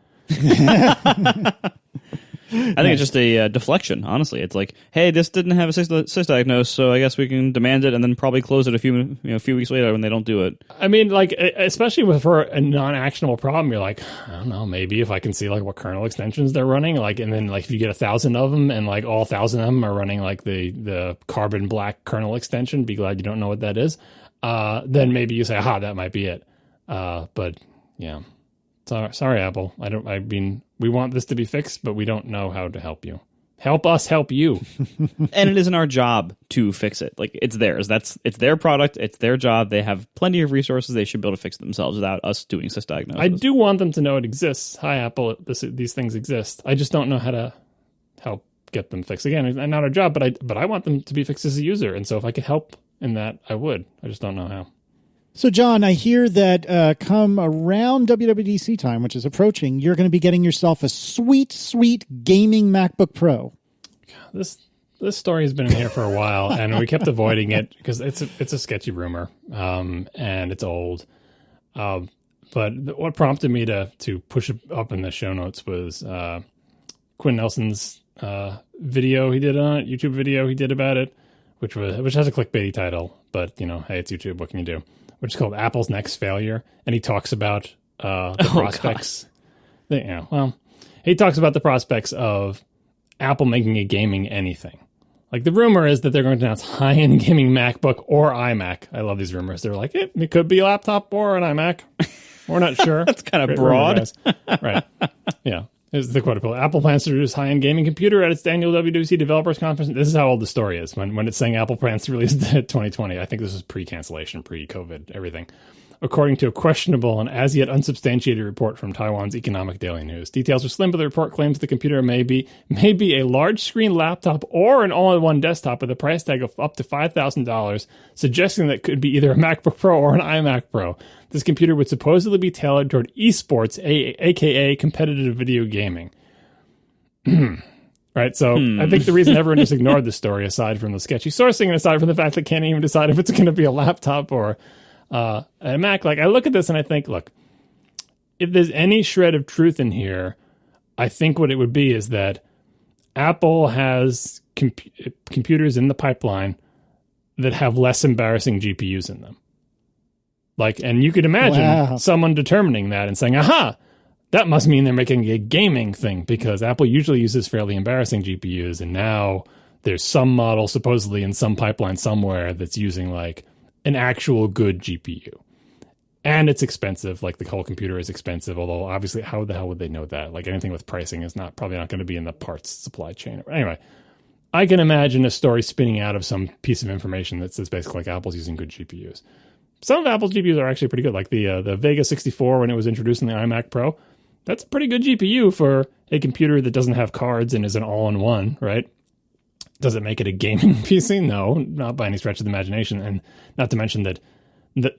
I think it's just a deflection, honestly. It's like, hey, this didn't have a sysdiagnose, so I guess we can demand it and then probably close it a few weeks later when they don't do it. I mean, like, especially for a non-actionable problem, you're like, I don't know, maybe if I can see like what kernel extensions they're running, like, and then like if you get 1,000 of them and like all 1,000 of them are running like the carbon black kernel extension, be glad you don't know what that is. Then maybe you say, aha, that might be it. But yeah. Sorry, Apple. We want this to be fixed, but we don't know how to help you. Help us help you. And it isn't our job to fix it. Like, it's theirs. It's their product. It's their job. They have plenty of resources. They should be able to fix it themselves without us doing sysdiagnosis. I do want them to know it exists. Hi, Apple. These things exist. I just don't know how to help get them fixed. Again, it's not our job, but I want them to be fixed as a user. And so if I could help in that, I would. I just don't know how. So, John, I hear that come around WWDC time, which is approaching, you're going to be getting yourself a sweet, sweet gaming MacBook Pro. This story has been in here for a while, and we kept avoiding it because it's a sketchy rumor, and it's old. But what prompted me to push it up in the show notes was Quinn Nelson's video he did on it, YouTube video he did about it, which has a clickbaity title, but hey, it's YouTube. What can you do? Which is called Apple's Next Failure, and he talks about the prospects. He talks about the prospects of Apple making a gaming anything. Like, the rumor is that they're going to announce high-end gaming MacBook or iMac. I love these rumors. They're like, it could be a laptop or an iMac. We're not sure. That's kind of broad. Right. Yeah. Here's the quote. Apple plans to introduce high-end gaming computer at its annual WWDC Developers Conference. This is how old the story is. When it's saying Apple plans to release it 2020. I think this was pre-cancellation, pre-COVID, everything. According to a questionable and as yet unsubstantiated report from Taiwan's Economic Daily News. Details are slim, but the report claims the computer may be a large-screen laptop or an all-in-one desktop with a price tag of up to $5,000, suggesting that it could be either a MacBook Pro or an iMac Pro. This computer would supposedly be tailored toward esports, aka competitive video gaming. Right, so I think the reason everyone just ignored this story, aside from the sketchy sourcing and aside from the fact that can't even decide if it's going to be a laptop or a Mac, like, I look at this and I think, look, if there's any shred of truth in here, I think what it would be is that Apple has computers in the pipeline that have less embarrassing GPUs in them. Like, and you could imagine someone determining that and saying, aha, that must mean they're making a gaming thing, because Apple usually uses fairly embarrassing GPUs, and now there's some model supposedly in some pipeline somewhere that's using like an actual good GPU. And it's expensive. Like, the whole computer is expensive, although obviously how the hell would they know that? Like, anything with pricing is probably not going to be in the parts supply chain. Anyway, I can imagine a story spinning out of some piece of information that says basically like Apple's using good GPUs. Some of Apple's GPUs are actually pretty good. Like the Vega 64, when it was introduced in the iMac Pro, that's a pretty good GPU for a computer that doesn't have cards and is an all-in-one, right? Does it make it a gaming PC? No, not by any stretch of the imagination. And not to mention that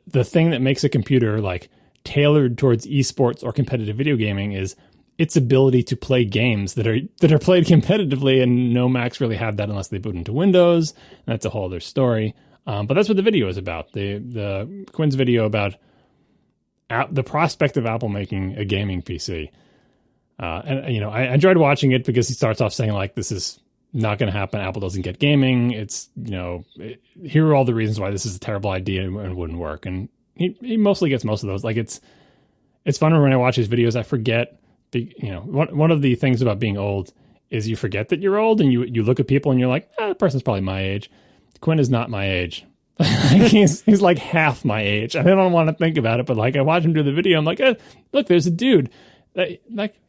the thing that makes a computer like tailored towards esports or competitive video gaming is its ability to play games that are played competitively, and no Macs really have that unless they boot into Windows. And that's a whole other story. But that's what the video is about. The Quinn's video about the prospect of Apple making a gaming PC. And, you know, I enjoyed watching it because he starts off saying, like, this is not going to happen. Apple doesn't get gaming. It's, you know, here are all the reasons why this is a terrible idea and wouldn't work. And he mostly gets most of those. Like, it's fun when I watch his videos. I forget, you know, one of the things about being old is you forget that you're old, and you look at people and you're like, the person's probably my age. Quinn is not my age. he's like half my age. I don't want to think about it, but like, I watch him do the video. I'm like, look, there's a dude. Like,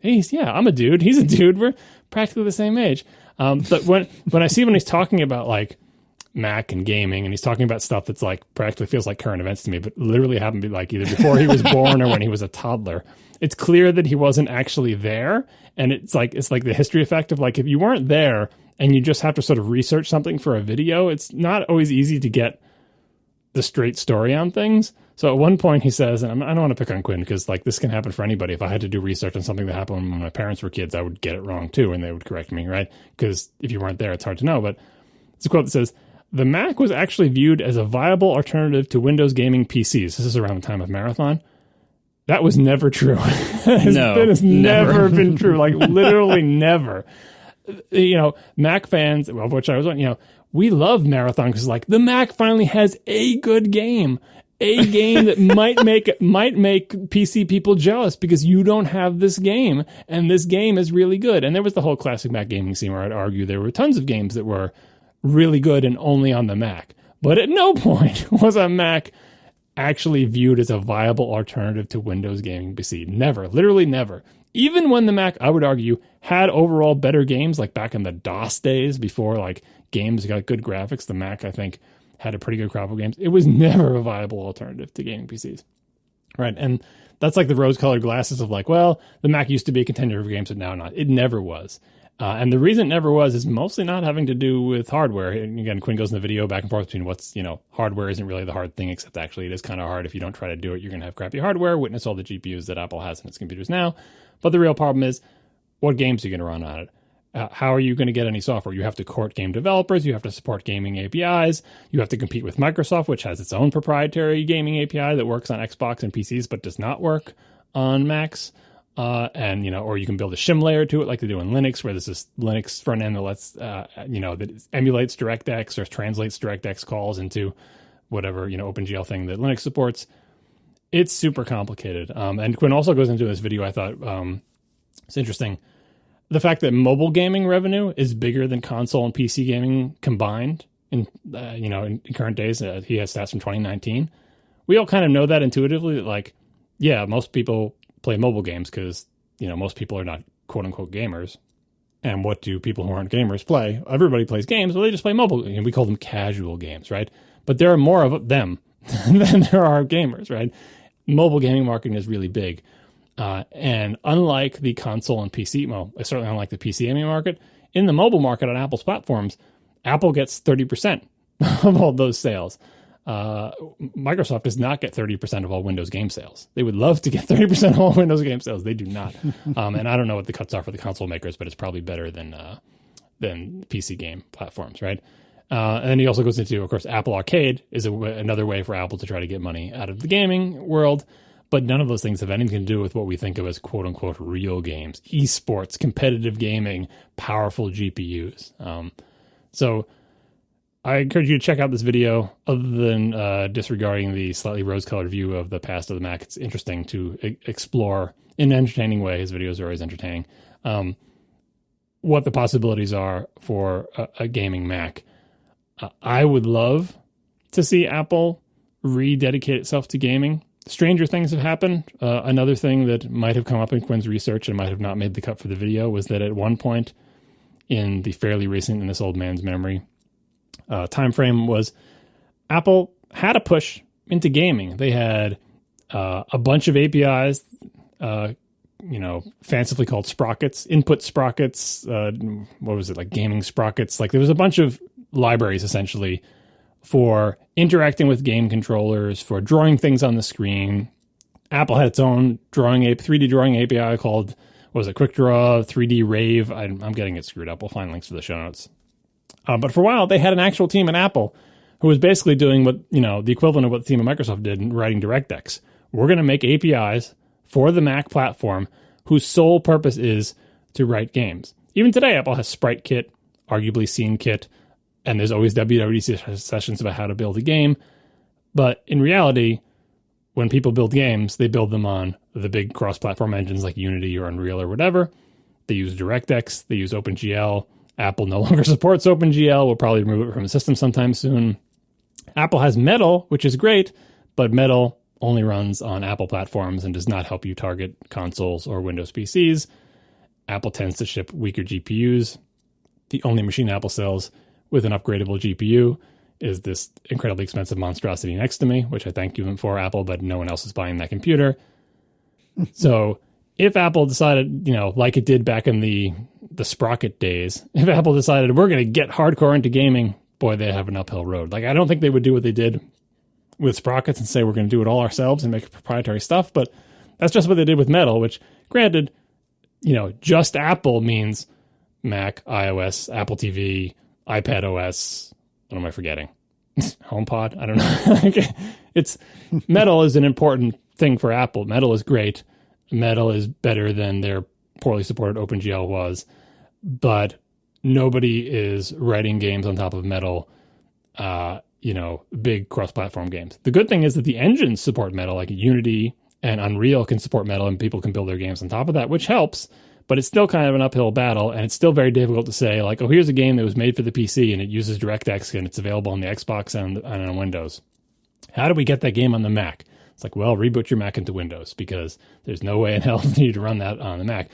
I'm a dude. He's a dude. We're practically the same age. But when he's talking about like Mac and gaming, and he's talking about stuff that's like practically feels like current events to me, but literally happened to be like either before he was born or when he was a toddler. It's clear that he wasn't actually there. And it's like the history effect of like, if you weren't there and you just have to sort of research something for a video, it's not always easy to get the straight story on things. So at one point he says, and I don't want to pick on Quinn because like this can happen for anybody. If I had to do research on something that happened when my parents were kids, I would get it wrong too, and they would correct me, right? Because if you weren't there, it's hard to know. But it's a quote that says, "The Mac was actually viewed as a viable alternative to Windows gaming PCs." This is around the time of Marathon. That was never true. That has never been true. Like, literally never. You know, Mac fans, of which I was one, you know, we love Marathon because like the Mac finally has a good game. A game that might make PC people jealous because you don't have this game, and this game is really good. And there was the whole classic Mac gaming scene where I'd argue there were tons of games that were really good and only on the Mac. But at no point was a Mac actually viewed as a viable alternative to Windows gaming PC. Never, literally never. Even when the Mac, I would argue, had overall better games, like back in the DOS days before like games got good graphics, the Mac, I think, had a pretty good crop of games. It was never a viable alternative to gaming PCs. Right. And that's like the rose-colored glasses of like, well, the Mac used to be a contender for games, but now not. It never was. And the reason it never was is mostly not having to do with hardware. And again, Quinn goes in the video back and forth between what's, you know, hardware isn't really the hard thing, except actually it is kind of hard. If you don't try to do it, you're going to have crappy hardware. Witness all the GPUs that Apple has in its computers now. But the real problem is, what games are you going to run on it? How are you going to get any software? You have to court game developers. You have to support gaming APIs. You have to compete with Microsoft, which has its own proprietary gaming API that works on Xbox and PCs, but does not work on Macs. And, you know, or you can build a shim layer to it like they do in Linux, where there's this Linux front end that lets, you know, that emulates DirectX or translates DirectX calls into whatever, you know, OpenGL thing that Linux supports. It's super complicated. And Quinn also goes into this video, I thought, it's interesting. The fact that mobile gaming revenue is bigger than console and PC gaming combined in, you know, in current days. He has stats from 2019. We all kind of know that intuitively that, like, yeah, most people play mobile games because, you know, most people are not quote unquote gamers. And what do people who aren't gamers play? Everybody plays games, but they just play mobile. And we call them casual games, right? But there are more of them than there are gamers, right? Mobile gaming marketing is really big. And unlike the console and PC, well, certainly unlike the PC gaming market, in the mobile market on Apple's platforms, Apple gets 30% of all those sales. Microsoft does not get 30% of all Windows game sales. They would love to get 30% of all Windows game sales. They do not. And I don't know what the cuts are for the console makers, but it's probably better than PC game platforms, right? And then he also goes into, of course, Apple Arcade is another way for Apple to try to get money out of the gaming world. But none of those things have anything to do with what we think of as quote-unquote real games, esports, competitive gaming, powerful GPUs. So I encourage you to check out this video. Other than disregarding the slightly rose-colored view of the past of the Mac, it's interesting to explore in an entertaining way. His videos are always entertaining. What the possibilities are for a gaming Mac. I would love to see Apple rededicate itself to gaming. Stranger things have happened. Another thing that might have come up in Quinn's research and might have not made the cut for the video was that at one point in the fairly recent, in this old man's memory, time frame was Apple had a push into gaming. They had a bunch of APIs, fancifully called sprockets, input sprockets. What was it, like gaming sprockets? Like there was a bunch of libraries essentially for interacting with game controllers, for drawing things on the screen. Apple had its own 3D drawing API called, what was it, Quick Draw, 3D Rave. I'm getting it screwed up. We'll find links to the show notes. But for a while, they had an actual team at Apple who was basically doing what, the equivalent of what the team at Microsoft did in writing DirectX. We're going to make APIs for the Mac platform whose sole purpose is to write games. Even today, Apple has Sprite Kit, arguably Scene Kit, and there's always WWDC sessions about how to build a game. But in reality, when people build games, they build them on the big cross-platform engines like Unity or Unreal or whatever. They use DirectX, they use OpenGL. Apple no longer supports OpenGL. We'll probably remove it from the system sometime soon. Apple has Metal, which is great, but Metal only runs on Apple platforms and does not help you target consoles or Windows PCs. Apple tends to ship weaker GPUs. The only machine Apple sells with an upgradable GPU is this incredibly expensive monstrosity next to me, which I thank you for, Apple, but no one else is buying that computer. So if Apple decided, like it did back in the Sprocket days, if Apple decided we're going to get hardcore into gaming, boy, they have an uphill road. Like, I don't think they would do what they did with Sprockets and say we're going to do it all ourselves and make proprietary stuff, but that's just what they did with Metal, which, granted, just Apple means Mac, iOS, Apple TV, iPad OS. What am I forgetting? HomePod? I don't know. Metal is an important thing for Apple. Metal is great. Metal is better than their poorly supported OpenGL was, but nobody is writing games on top of Metal, big cross-platform games. The good thing is that the engines support Metal, like Unity and Unreal can support Metal, and people can build their games on top of that, which helps, but it's still kind of an uphill battle, and it's still very difficult to say, like, oh, here's a game that was made for the PC, and it uses DirectX, and it's available on the Xbox and on Windows. How do we get that game on the Mac? It's like, well, reboot your Mac into Windows, because there's no way in hell for you to run that on the Mac.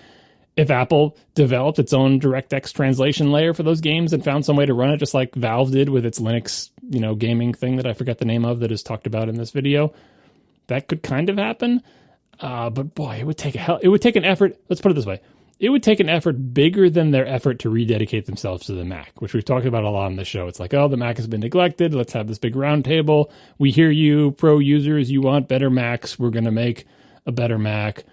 If Apple developed its own DirectX translation layer for those games and found some way to run it, just like Valve did with its Linux, gaming thing that I forget the name of that is talked about in this video, that could kind of happen. But boy, it would take an effort. Let's put it this way. It would take an effort bigger than their effort to rededicate themselves to the Mac, which we've talked about a lot on the show. It's like, oh, the Mac has been neglected. Let's have this big round table. We hear you, pro users. You want better Macs. We're going to make a better Mac.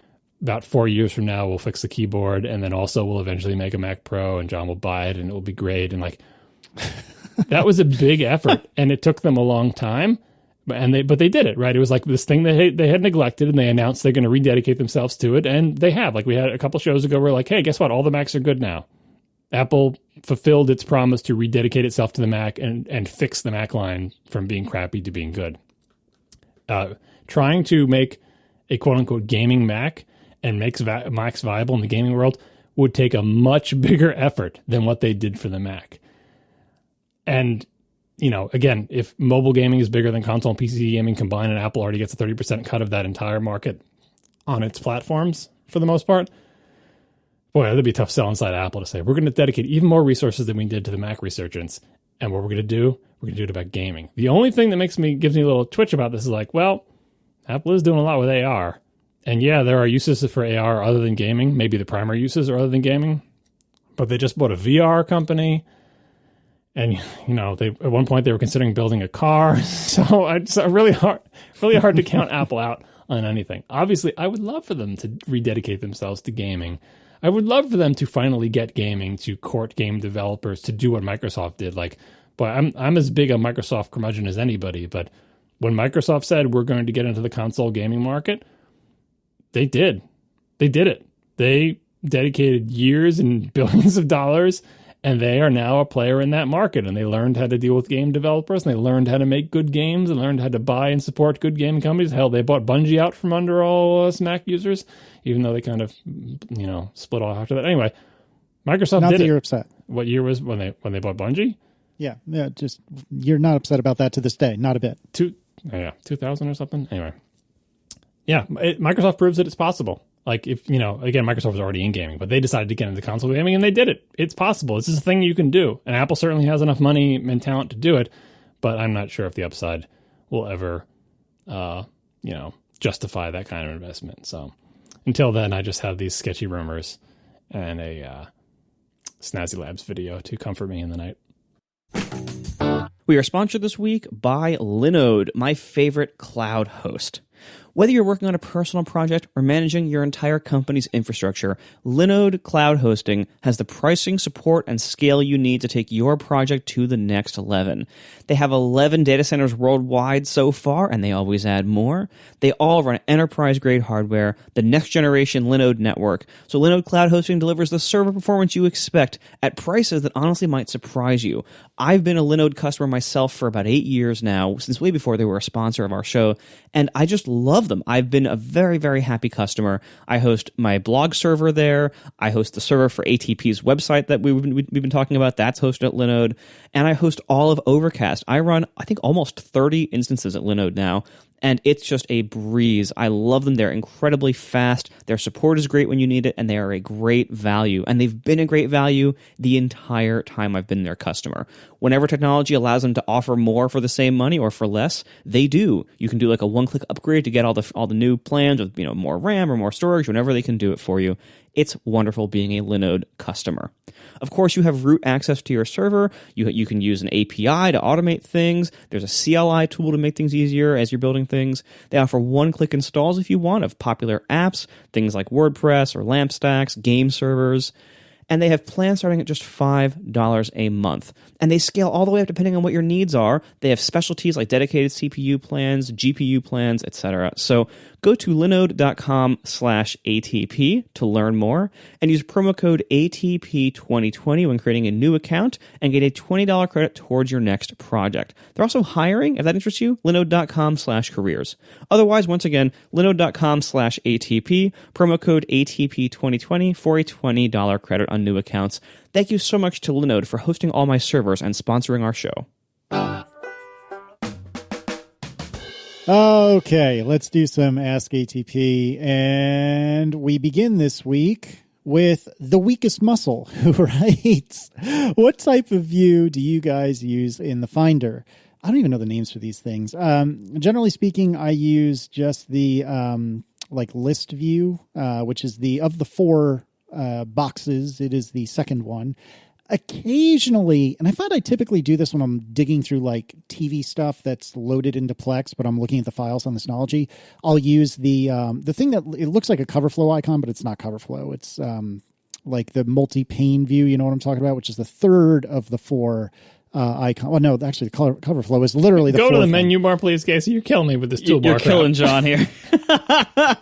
About 4 years from now, we'll fix the keyboard, and then also we'll eventually make a Mac Pro, and John will buy it, and it will be great. And like, that was a big effort, and it took them a long time. But they did it, right? It was like this thing that they had neglected, and they announced they're going to rededicate themselves to it, and they have. Like, we had a couple shows ago, we're like, hey, guess what? All the Macs are good now. Apple fulfilled its promise to rededicate itself to the Mac and fix the Mac line from being crappy to being good. Trying to make a quote-unquote gaming Mac and makes Macs viable in the gaming world would take a much bigger effort than what they did for the Mac. And again, if mobile gaming is bigger than console and PC gaming combined, and Apple already gets a 30% cut of that entire market on its platforms for the most part, boy, that'd be a tough sell inside Apple to say, we're going to dedicate even more resources than we did to the Mac resurgence. And what we're going to do it about gaming. The only thing that gives me a little twitch about this is like, well, Apple is doing a lot with AR. And yeah, there are uses for AR other than gaming. Maybe the primary uses are other than gaming. But they just bought a VR company. And, they at one point they were considering building a car. So it's really hard to count Apple out on anything. Obviously, I would love for them to rededicate themselves to gaming. I would love for them to finally get gaming, to court game developers, to do what Microsoft did. Like, boy, I'm as big a Microsoft curmudgeon as anybody, but when Microsoft said we're going to get into the console gaming market, they did. They did it. They dedicated years and billions of dollars And they are now a player in that market, and they learned how to deal with game developers, and they learned how to make good games, and learned how to buy and support good game companies. Hell, they bought Bungie out from under all us Mac users, even though they kind of, split off after that. Anyway, Microsoft Not did that it. you're upset. What year was when they bought Bungie? Yeah, just you're not upset about that to this day, not a bit. 2000 or something. Anyway, yeah, Microsoft proves that it's possible. Like, if, again, Microsoft was already in gaming, but they decided to get into console gaming, and they did it. It's possible. This is a thing you can do. And Apple certainly has enough money and talent to do it, but I'm not sure if the upside will ever, justify that kind of investment. So until then, I just have these sketchy rumors and a Snazzy Labs video to comfort me in the night. We are sponsored this week by Linode, my favorite cloud host. Whether you're working on a personal project or managing your entire company's infrastructure, Linode Cloud Hosting has the pricing, support, and scale you need to take your project to the next level. They have 11 data centers worldwide so far, and they always add more. They all run enterprise-grade hardware, the next-generation Linode network. So Linode Cloud Hosting delivers the server performance you expect at prices that honestly might surprise you. I've been a Linode customer myself for about 8 years now, since way before they were a sponsor of our show, and I just love them. I've been a very, very happy customer. I host my blog server there. I host the server for ATP's website that we've been talking about. That's hosted at Linode. And I host all of Overcast. I run, I think, almost 30 instances at Linode now. And it's just a breeze. I love them. They're incredibly fast. Their support is great when you need it, and they are a great value. And they've been a great value the entire time I've been their customer. Whenever technology allows them to offer more for the same money or for less, they do. You can do like a one-click upgrade to get all the new plans with more RAM or more storage, whenever they can do it for you. It's wonderful being a Linode customer. Of course, you have root access to your server. You can use an API to automate things. There's a CLI tool to make things easier as you're building things. They offer one-click installs if you want of popular apps, things like WordPress or LAMP stacks, game servers. And they have plans starting at just $5 a month. And they scale all the way up depending on what your needs are. They have specialties like dedicated CPU plans, GPU plans, etc. So go to linode.com/ATP to learn more and use promo code ATP2020 when creating a new account and get a $20 credit towards your next project. They're also hiring, if that interests you, linode.com/careers. Otherwise, once again, linode.com/ATP, promo code ATP2020 for a $20 credit on new accounts. Thank you so much to Linode for hosting all my servers and sponsoring our show. Okay, let's do some Ask ATP. And we begin this week with the weakest muscle, who writes, what type of view do you guys use in the Finder? I don't even know the names for these things. Generally speaking, I use just the list view, which is of the four boxes, it is the second one. Occasionally, and I find I typically do this when I'm digging through like TV stuff that's loaded into Plex, but I'm looking at the files on the Synology. I'll use the thing that it looks like a cover flow icon, but it's not cover flow. It's like the multi-pane view, you know what I'm talking about, which is the third of the four icon. Well, no, actually, the cover flow is literally the Go to the fourth menu bar, please, Casey. You're killing me with this toolbar. You're killing John here.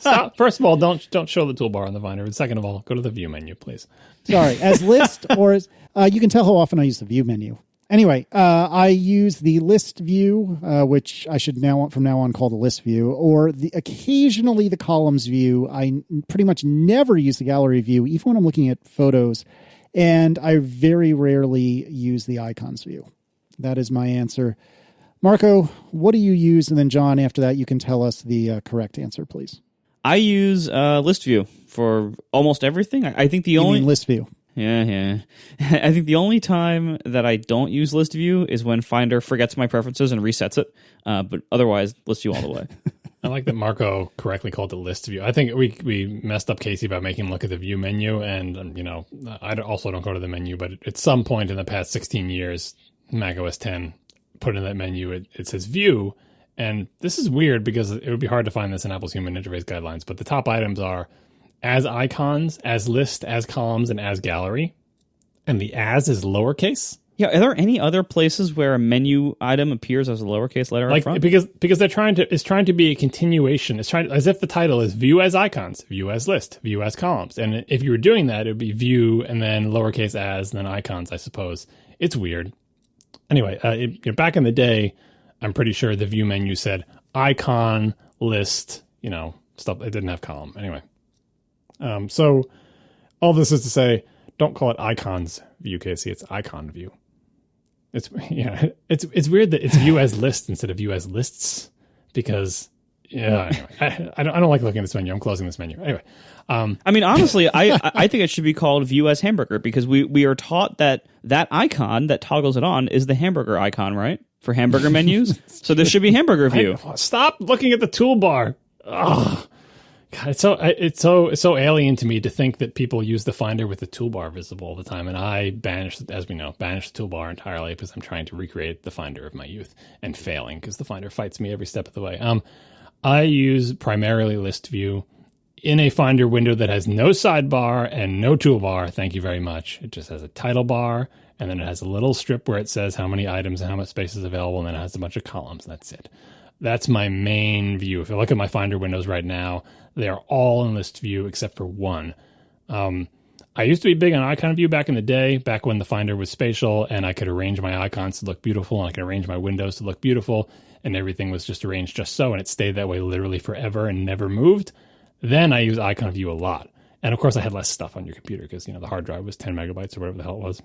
Stop. First of all, don't show the toolbar on the Finder. And second of all, go to the view menu, please. Sorry, as list or as you can tell how often I use the view menu. Anyway, I use the list view, which I should from now on call the list view, or occasionally the columns view. I pretty much never use the gallery view, even when I'm looking at photos, and I very rarely use the icons view. That is my answer. Marco, what do you use? And then John, after that, you can tell us the correct answer, please. I use list view for almost everything. I think the only list view. Yeah. I think the only time that I don't use list view is when Finder forgets my preferences and resets it. But otherwise, list view all the way. I like that Marco correctly called it list view. I think we messed up Casey by making him look at the view menu, and I also don't go to the menu. But at some point in the past 16 years, Mac OS 10 put in that menu. It says view, and this is weird because it would be hard to find this in Apple's Human Interface Guidelines. But the top items are as icons, as list, as columns, and as gallery. And the as is lowercase. Yeah, are there any other places where a menu item appears as a lowercase letter up front? Because it's trying to be a continuation. It's trying, as if the title is view as icons, view as list, view as columns. And if you were doing that, it would be view and then lowercase as, and then icons, I suppose. It's weird. Anyway, back in the day, I'm pretty sure the view menu said icon, list, stuff. It didn't have column. Anyway. So all this is to say, don't call it icons view, Casey. It's icon view. It's weird that it's view as list instead of view as lists because anyway, I don't like looking at this menu. I'm closing this menu anyway. Honestly, I think it should be called view as hamburger because we are taught that icon that toggles it on is the hamburger icon, right? For hamburger menus. So there should be hamburger view. Stop looking at the toolbar. Oh, God, it's so alien to me to think that people use the Finder with the toolbar visible all the time, and I banished the toolbar entirely because I'm trying to recreate the Finder of my youth and failing because the Finder fights me every step of the way. I use primarily list view in a Finder window that has no sidebar and no toolbar. Thank you very much. It just has a title bar, and then it has a little strip where it says how many items and how much space is available, and then it has a bunch of columns. That's it. That's my main view. If you look at my Finder windows right now, they are all in list view except for one. I used to be big on icon view back in the day, back when the Finder was spatial and I could arrange my icons to look beautiful and I could arrange my windows to look beautiful and everything was just arranged just so, and it stayed that way literally forever and never moved. Then I use icon view a lot. And of course I had less stuff on your computer because, the hard drive was 10 megabytes or whatever the hell it was.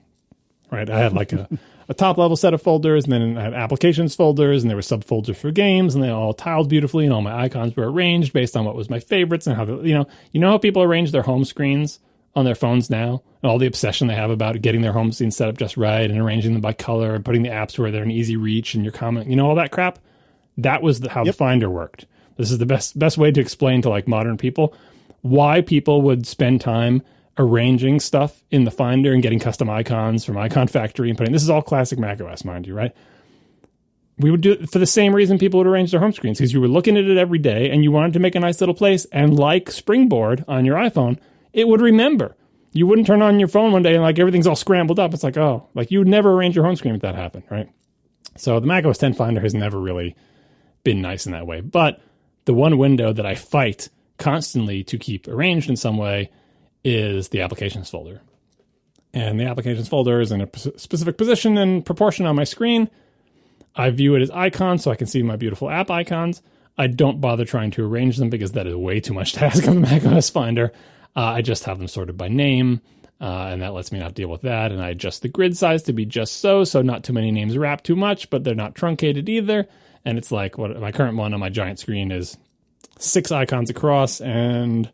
Right, I had like a top level set of folders, and then I had applications folders, and there were subfolders for games, and they all tiled beautifully, and all my icons were arranged based on what was my favorites and how how people arrange their home screens on their phones now, and all the obsession they have about getting their home screen set up just right and arranging them by color and putting the apps where they're in easy reach and your comment, all that crap. That was how the Finder worked. This is the best way to explain to like modern people why people would spend time arranging stuff in the Finder and getting custom icons from Icon Factory and putting, this is all classic macOS, mind you, right? We would do it for the same reason people would arrange their home screens, because you were looking at it every day and you wanted to make a nice little place, and like Springboard on your iPhone, it would remember. You wouldn't turn on your phone one day and like everything's all scrambled up. It's like, oh, like you would never arrange your home screen if that happened, right? So the macOS 10 Finder has never really been nice in that way. But the one window that I fight constantly to keep arranged in some way is the applications folder. And the applications folder is in a specific position and proportion on my screen. I view it as icons so I can see my beautiful app icons. I don't bother trying to arrange them because that is way too much task on the macOS Finder. I just have them sorted by name, and that lets me not deal with that. And I adjust the grid size to be just so not too many names wrap too much, but they're not truncated either. And it's like what my current one on my giant screen is 6 icons across and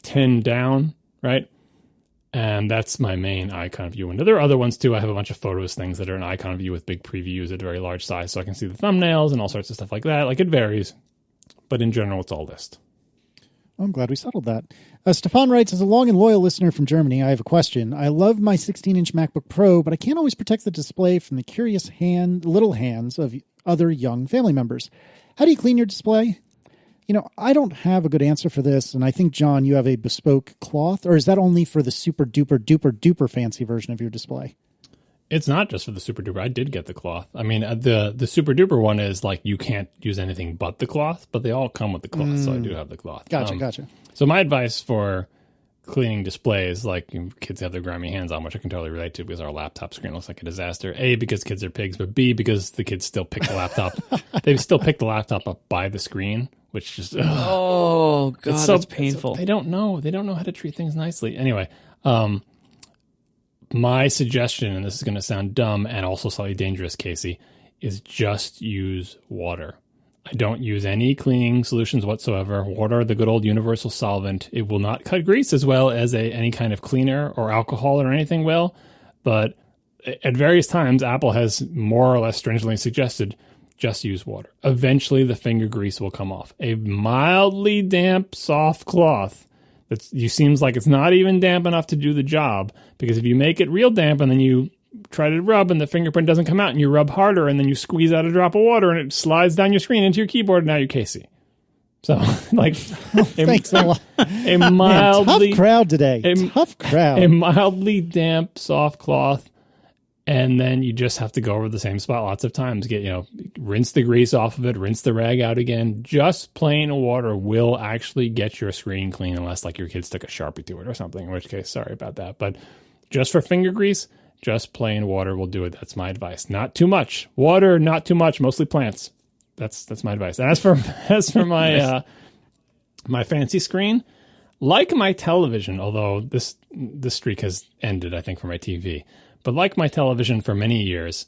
10 down, right? And that's my main icon view window. There are other ones too. I have a bunch of photos things that are an icon view with big previews at a very large size, so I can see the thumbnails and all sorts of stuff like that. Like, it varies, but in general, it's all list. I'm glad we settled that. Stefan writes, as a long and loyal listener from Germany, I have a question. I love my 16-inch MacBook Pro, but I can't always protect the display from the curious little hands of other young family members. How do you clean your display? I don't have a good answer for this, and I think, John, you have a bespoke cloth, or is that only for the super duper duper duper fancy version of your display? It's not just for the super duper. I did get the cloth. I mean, the super duper one is like you can't use anything but the cloth, but they all come with the cloth, so I do have the cloth. Gotcha. So my advice for cleaning displays, like kids have their grimy hands on, which I can totally relate to because our laptop screen looks like a disaster. A, because kids are pigs, but B, because the kids still pick the laptop. They still pick the laptop up by the screen, which just oh god, that's painful. They don't know how to treat things nicely. Anyway, my suggestion, and this is going to sound dumb and also slightly dangerous, Casey, is just use water. I don't use any cleaning solutions whatsoever. Water, the good old universal solvent. It will not cut grease as well as any kind of cleaner or alcohol or anything will. But at various times, Apple has more or less stringently suggested just use water. Eventually, the finger grease will come off. A mildly damp, soft cloth that seems like it's not even damp enough to do the job. Because if you make it real damp and then you try to rub and the fingerprint doesn't come out and you rub harder and then you squeeze out a drop of water and it slides down your screen into your keyboard and now you're Casey. So, like, thanks a lot. A mildly tough crowd today. Tough crowd. A mildly damp, soft cloth And then you just have to go over the same spot lots of times. Rinse the grease off of it, rinse the rag out again. Just plain water will actually get your screen clean, unless like your kids took a Sharpie to it or something, in which case, sorry about that. But just for finger grease, just plain water will do it. That's my advice. Not too much. Water, not too much, mostly plants. That's my advice. And as for my nice. My fancy screen, like my television, although this streak has ended, I think, for my TV. But like my television for many years,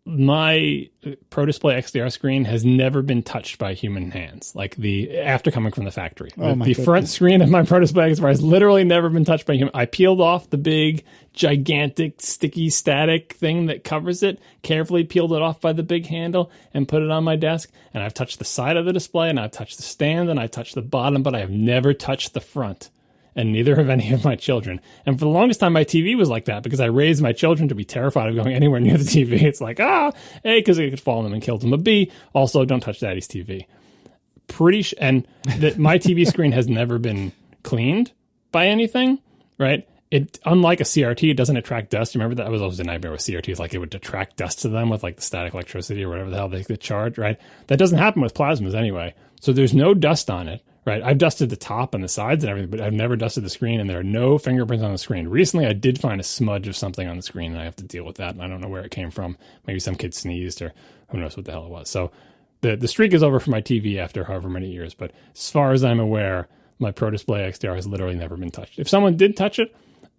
my Pro Display XDR screen has never been touched by human hands. Like after coming from the factory, the front screen of my Pro Display XDR has literally never been touched by human. I peeled off the big, gigantic, sticky, static thing that covers it. Carefully peeled it off by the big handle and put it on my desk. And I've touched the side of the display, and I've touched the stand, and I've touched the bottom, but I have never touched the front. And neither have any of my children. And for the longest time, my TV was like that because I raised my children to be terrified of going anywhere near the TV. It's like, A, because it could fall on them and kill them. But B, also, don't touch Daddy's TV. And that my TV screen has never been cleaned by anything, right? Unlike a CRT, it doesn't attract dust. Remember that was always a nightmare with CRTs, like it would attract dust to them with like the static electricity or whatever the hell they could charge, right? That doesn't happen with plasmas anyway. So there's no dust on it. Right, I've dusted the top and the sides and everything, but I've never dusted the screen, and there are no fingerprints on the screen. Recently, I did find a smudge of something on the screen, and I have to deal with that, and I don't know where it came from. Maybe some kid sneezed, or who knows what the hell it was. So the streak is over for my TV after however many years, but as far as I'm aware, my Pro Display XDR has literally never been touched. If someone did touch it,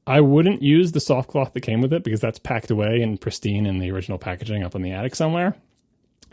I wouldn't use the soft cloth that came with it, because that's packed away and pristine in the original packaging up in the attic somewhere.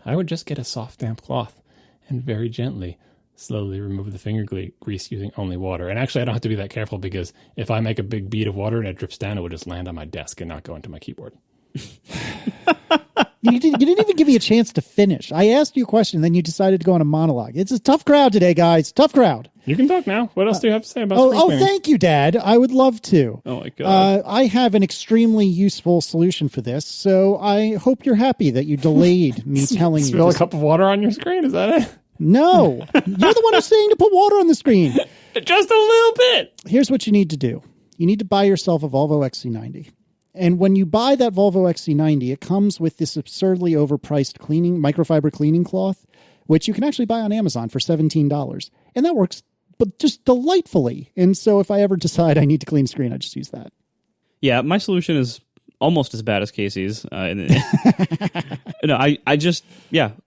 I would just get a soft, damp cloth and very gently slowly remove the finger grease using only water. And actually, I don't have to be that careful, because if I make a big bead of water and it drips down, it would just land on my desk and not go into my keyboard. You didn't even give me a chance to finish. I asked you a question, then you decided to go on a monologue. It's a tough crowd today, guys. Tough crowd. You can talk now. What else do you have to say about screen cleaning? Thank you, Dad. I would love to. Oh, my God. I have an extrely useful solution for this, so I hope you're happy that you delayed me telling you. Spill a cup of water on your screen? Is that it? No. You're the one who's saying to put water on the screen. Just a little bit. Here's what you need to do. You need to buy yourself a Volvo XC90. And when you buy that Volvo XC90, it comes with this absurdly overpriced microfiber cleaning cloth, which you can actually buy on Amazon for $17. And that works but just delightfully. And so if I ever decide I need to clean a screen, I just use that. Yeah, my solution is almost as bad as Casey's.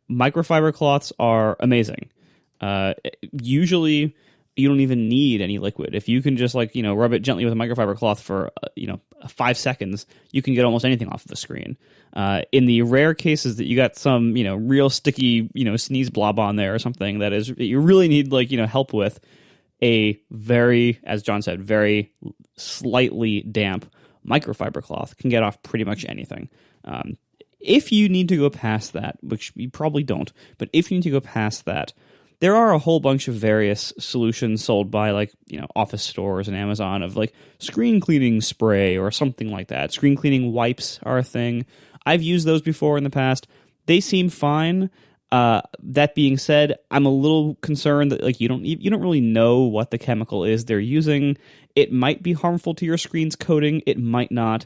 Microfiber cloths are amazing. Usually, you don't even need any liquid. If you can just rub it gently with a microfiber cloth for 5 seconds, you can get almost anything off of the screen. In the rare cases that you got some real sticky sneeze blob on there or something that you really need help with, a very, as John said, very slightly damp microfiber cloth can get off pretty much anything. If you need to go past that, which you probably don't, but if you need to go past that, there are a whole bunch of various solutions sold by office stores and Amazon of screen cleaning spray or something like that. Screen cleaning wipes are a thing. I've used those before in the past. They seem fine. That being said, I'm a little concerned that you don't really know what the chemical is they're using. It might be harmful to your screen's coating. It might not.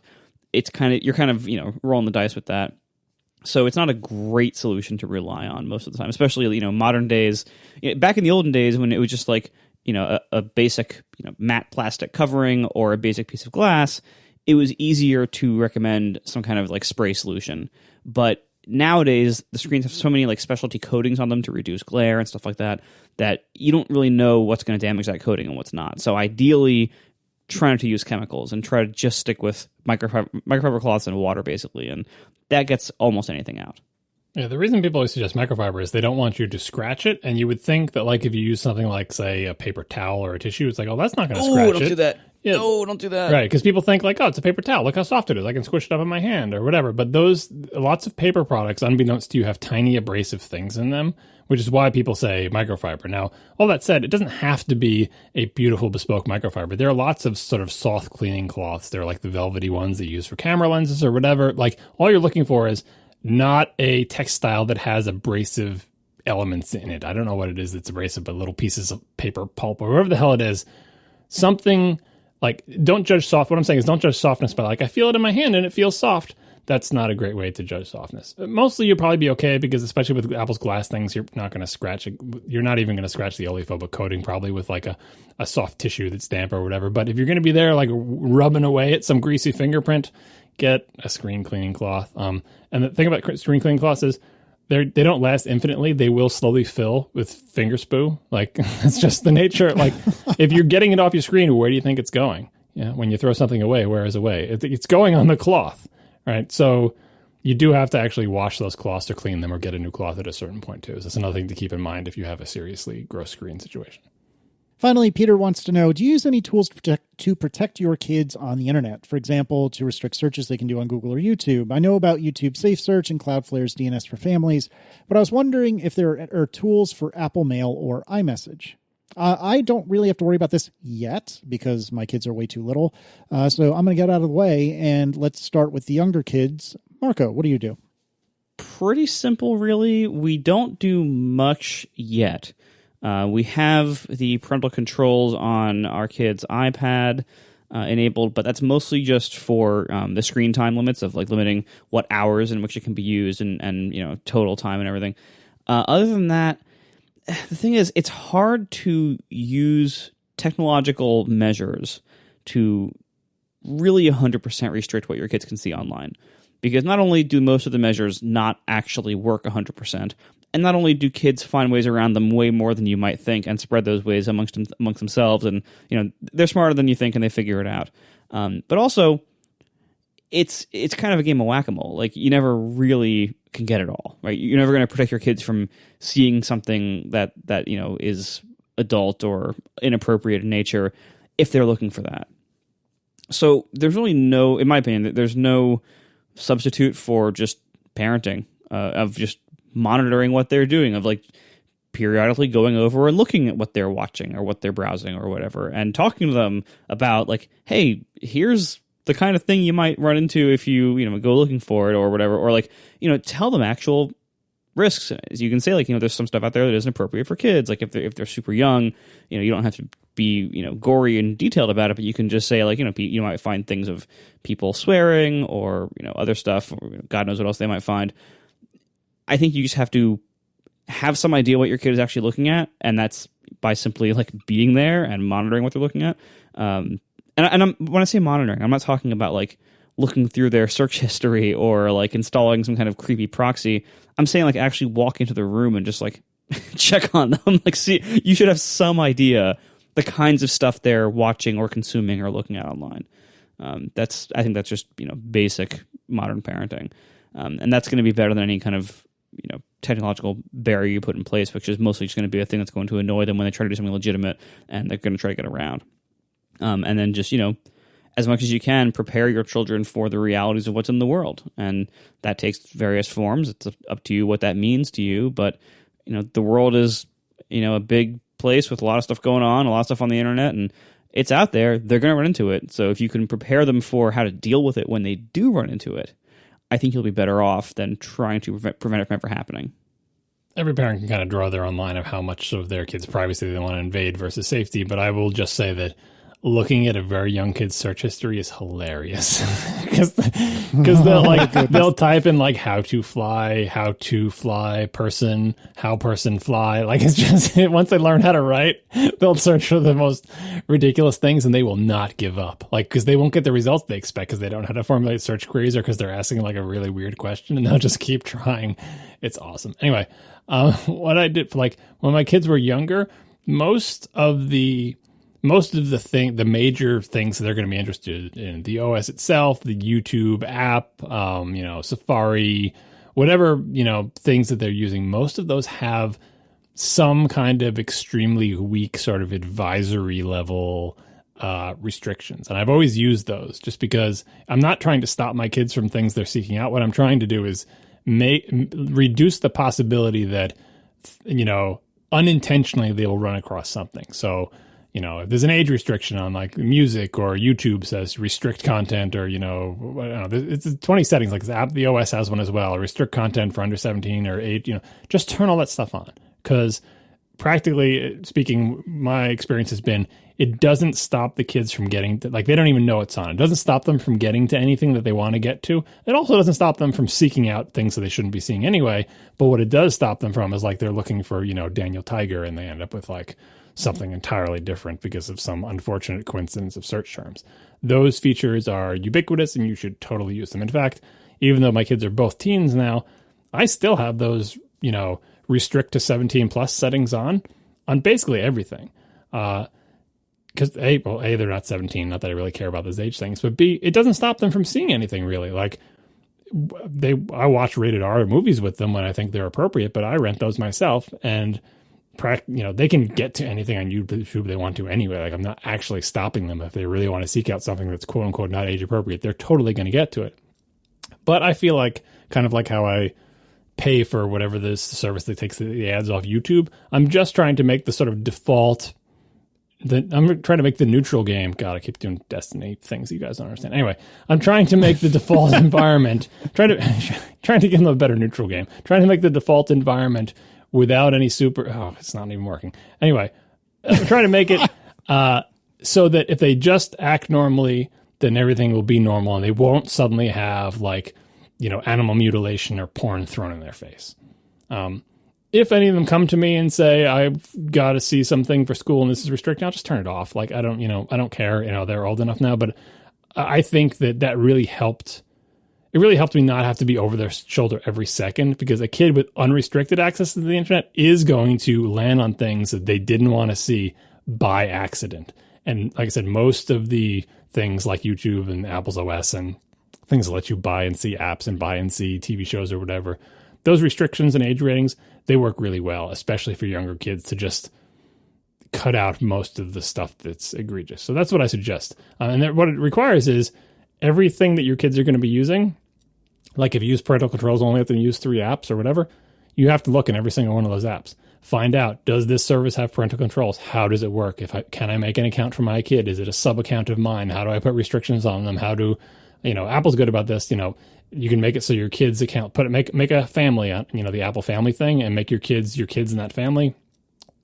You're kind of rolling the dice with that. So it's not a great solution to rely on most of the time, especially modern days. Back in the olden days when it was just a basic matte plastic covering or a basic piece of glass, it was easier to recommend some kind of spray solution. But nowadays, the screens have so many specialty coatings on them to reduce glare and stuff like that, that you don't really know what's going to damage that coating and what's not. So ideally, try not to use chemicals and try to just stick with microfiber cloths and water, basically, and that gets almost anything out. Yeah, the reason people always suggest microfiber is they don't want you to scratch it, and you would think that if you use something like, say, a paper towel or a tissue, it's that's not going to scratch it. Oh, don't do that. Yeah. No, don't do that. Right, because people think it's a paper towel. Look how soft it is. I can squish it up in my hand or whatever. But lots of paper products, unbeknownst to you, have tiny abrasive things in them, which is why people say microfiber. Now, all that said, it doesn't have to be a beautiful bespoke microfiber. There are lots of sort of soft cleaning cloths. They're the velvety ones that you use for camera lenses or whatever. All you're looking for is not a textile that has abrasive elements in it. I don't know what it is that's abrasive, but little pieces of paper pulp or whatever the hell it is. Something don't judge soft. What I'm saying is don't judge softness by I feel it in my hand and it feels soft. that's not a great way to judge softness. Mostly you'll probably be okay because especially with Apple's Glass things, you're not going to scratch it. You're not even going to scratch the oleophobic coating probably with like a soft tissue that's damp or whatever. But if you're going to be there like rubbing away at some greasy fingerprint, get a screen cleaning cloth. And the thing about screen cleaning cloths is they don't last infinitely. They will slowly fill with finger spoo. Like it's just the nature. Like if you're getting it off your screen, where do you think it's going? Yeah, when you throw something away, where is away? It's going on the cloth. Right, so you do have to actually wash those cloths or clean them or get a new cloth at a certain point too. So that's another thing to keep in mind if you have a seriously gross screen situation. Finally, Peter wants to know, do you use any tools to protect your kids on the internet? For example, to restrict searches they can do on Google or YouTube. I know about YouTube Safe Search and Cloudflare's DNS for Families, but I was wondering if there are tools for Apple Mail or iMessage. I don't really have to worry about this yet because my kids are way too little. So I'm going to get out of the way, and let's start with the younger kids. Marco, what do you do? Pretty simple, really. We don't do much yet. We have the parental controls on our kid's iPad enabled, but that's mostly just for the screen time limits of like limiting what hours in which it can be used and total time and everything. Other than that, the thing is, it's hard to use technological measures to really 100% restrict what your kids can see online. Because not only do most of the measures not actually work 100%, and not only do kids find ways around them way more than you might think and spread those ways amongst themselves, and they're smarter than you think and they figure it out. But also, it's kind of a game of whack-a-mole. Like, you never really can get it all, right? You're never going to protect your kids from seeing something that is adult or inappropriate in nature if they're looking for that. So there's really no, in my opinion, there's no substitute for just parenting, of just monitoring what they're doing, of like periodically going over and looking at what they're watching or what they're browsing or whatever, and talking to them about like, hey, here's the kind of thing you might run into if you go looking for it or whatever, or like, tell them actual risks. As you can say, like, there's some stuff out there that isn't appropriate for kids. Like if they're super young, you don't have to be, gory and detailed about it, but you can just say like, you might find things of people swearing or, other stuff, or God knows what else they might find. I think you just have to have some idea what your kid is actually looking at. And that's by simply like being there and monitoring what they're looking at. And when I say monitoring, I'm not talking about like looking through their search history or like installing some kind of creepy proxy. I'm saying like actually walk into the room and just like check on them. Like, see, you should have some idea the kinds of stuff they're watching or consuming or looking at online. I think that's just, basic modern parenting. And that's going to be better than any kind of, technological barrier you put in place, which is mostly just going to be a thing that's going to annoy them when they try to do something legitimate and they're going to try to get around. And then just, as much as you can, prepare your children for the realities of what's in the world. And that takes various forms. It's up to you what that means to you. But, the world is, a big place with a lot of stuff going on, a lot of stuff on the internet, and it's out there. They're going to run into it. So if you can prepare them for how to deal with it when they do run into it, I think you'll be better off than trying to prevent it from ever happening. Every parent can kind of draw their own line of how much of their kids' privacy they want to invade versus safety. But I will just say that looking at a very young kid's search history is hilarious because they'll type in like how to fly, person, how person fly. Like, it's just, once they learn how to write, they'll search for the most ridiculous things and they will not give up. Like, because they won't get the results they expect because they don't know how to formulate search queries or because they're asking like a really weird question, and they'll just keep trying. It's awesome. Anyway, what I did for like when my kids were younger, most of the major things that they're going to be interested in, the OS itself, the YouTube app, Safari, whatever, things that they're using, most of those have some kind of extremely weak sort of advisory level restrictions. And I've always used those just because I'm not trying to stop my kids from things they're seeking out. What I'm trying to do is reduce the possibility that, unintentionally they will run across something. So, if there's an age restriction on like music, or YouTube says restrict content, or, I don't know, it's 20 settings, like the OS has one as well, restrict content for under 17 or 8, just turn all that stuff on, because practically speaking, my experience has been it doesn't stop the kids from getting to, like, they don't even know it's on. It doesn't stop them from getting to anything that they want to get to. It also doesn't stop them from seeking out things that they shouldn't be seeing anyway. But what it does stop them from is, like, they're looking for, Daniel Tiger, and they end up with, like, something entirely different because of some unfortunate coincidence of search terms. Those features are ubiquitous, and you should totally use them. In fact, even though my kids are both teens now, I still have those, restrict to 17 plus settings on basically everything. Because A, they're not 17, not that I really care about those age things, but B, it doesn't stop them from seeing anything really. Like, I watch rated R movies with them when I think they're appropriate, but I rent those myself, and they can get to anything on YouTube they want to anyway. Like, I'm not actually stopping them if they really want to seek out something that's quote unquote not age appropriate. They're totally going to get to it. But I feel like, kind of like how I pay for whatever this service that takes the ads off YouTube, I'm just trying to make the sort of default. I'm trying to make the neutral game. God, I keep doing Destiny things you guys don't understand. Anyway, I'm trying to make the default environment, trying to give them a better neutral game, trying to make the default environment without any it's not even working. Anyway, I'm trying to make it so that if they just act normally, then everything will be normal, and they won't suddenly have, like, animal mutilation or porn thrown in their face. If any of them come to me and say, I've got to see something for school and this is restricted, I'll just turn it off. Like, I don't care. They're old enough now, but I think that really helped. It really helped me not have to be over their shoulder every second, because a kid with unrestricted access to the internet is going to land on things that they didn't want to see by accident. And like I said, most of the things like YouTube and Apple's OS and things that let you buy and see apps and buy and see TV shows or whatever, those restrictions and age ratings, they work really well, especially for younger kids, to just cut out most of the stuff that's egregious. So that's what I suggest. And what it requires is everything that your kids are going to be using, like if you use parental controls, only have to use 3 apps or whatever, you have to look in every single one of those apps. Find out, does this service have parental controls? How does it work? Can I make an account for my kid? Is it a sub-account of mine? How do I put restrictions on them? How do, Apple's good about this, you can make it so your kids account, make a family on, the Apple family thing, and make your kids in that family,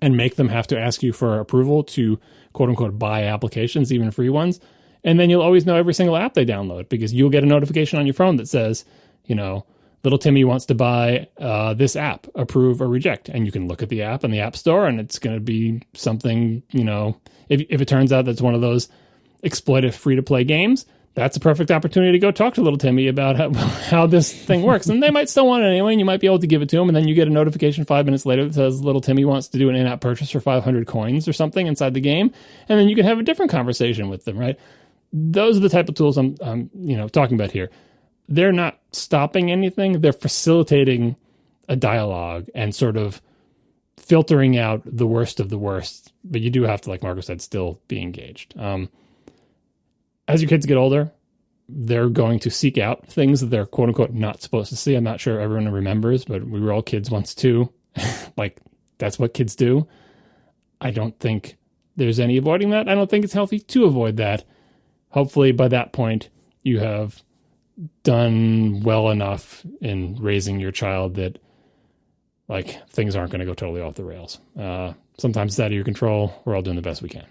and make them have to ask you for approval to quote unquote buy applications, even free ones. And then you'll always know every single app they download, because you'll get a notification on your phone that says, little Timmy wants to buy this app, approve or reject. And you can look at the app in the App Store, and it's going to be something, if it turns out that's one of those exploitive free-to-play games, that's a perfect opportunity to go talk to little Timmy about how this thing works. And they might still want it anyway, and you might be able to give it to him, and then you get a notification 5 minutes later that says little Timmy wants to do an in-app purchase for 500 coins or something inside the game, and then you can have a different conversation with them, right? Those are the type of tools I'm talking about here. They're not stopping anything. They're facilitating a dialogue and sort of filtering out the worst of the worst. But you do have to, like Marco said, still be engaged. As your kids get older, they're going to seek out things that they're quote unquote not supposed to see. I'm not sure everyone remembers, but we were all kids once too. Like, that's what kids do. I don't think there's any avoiding that. I don't think it's healthy to avoid that. Hopefully by that point you have done well enough in raising your child that, like, things aren't going to go totally off the rails. Sometimes it's out of your control. We're all doing the best we can.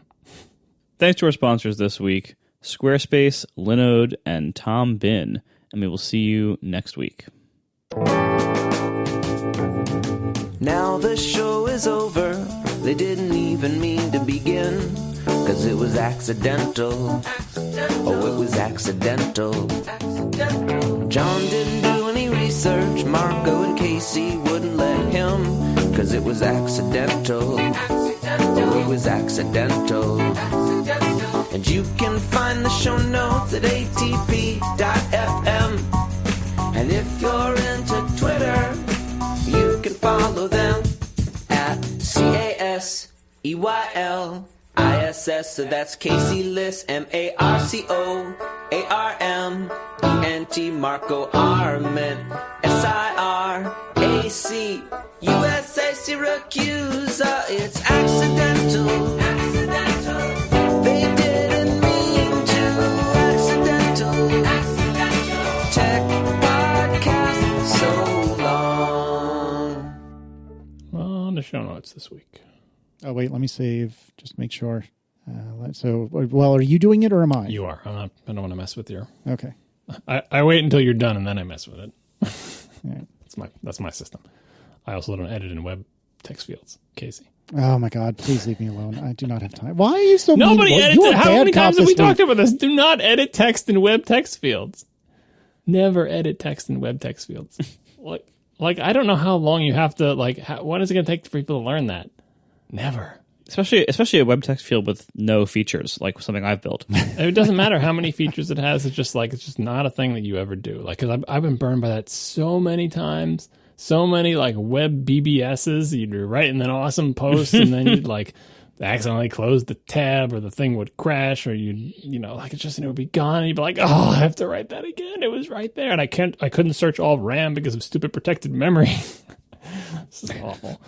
Thanks to our sponsors this week, Squarespace, Linode, and Tom Bin. And we will see you next week. Now the show is over. They didn't even mean to begin, 'cause it was accidental. Oh, it was accidental. John didn't do any research. Marco and Casey wouldn't let him, 'cause it was accidental. Oh, it was accidental. And you can find the show notes at atp.fm. And if you're into Twitter, you can follow them at CASEYLISS. So that's Casey Liss, MARCOARMENT, Marco Arment, SIRAC, USA Syracuse. It's accidental. They didn't mean to. Accidental. Tech podcast so long. On the show notes this week. Oh, wait, let me save. Just make sure. Well, are you doing it or am I? You are. I don't want to mess with your. Okay. I wait until you're done and then I mess with it. All right. That's my system. I also don't edit in web text fields, Casey. Oh my God! Please leave me alone. I do not have time. Why are you so? Nobody edits it. How many times have we talked about? about this? Do not edit text in web text fields. Never edit text in web text fields. like I don't know how long you have to when is it going to take for people to learn that? Never. Especially a web text field with no features, like something I've built. It doesn't matter how many features it has. It's just not a thing that you ever do. Like, because I've been burned by that so many times. So many web BBSs. You'd write an awesome post and then you'd accidentally close the tab or the thing would crash or it would be gone and you'd be like, oh, I have to write that again. It was right there and I couldn't search all RAM because of stupid protected memory. This is awful.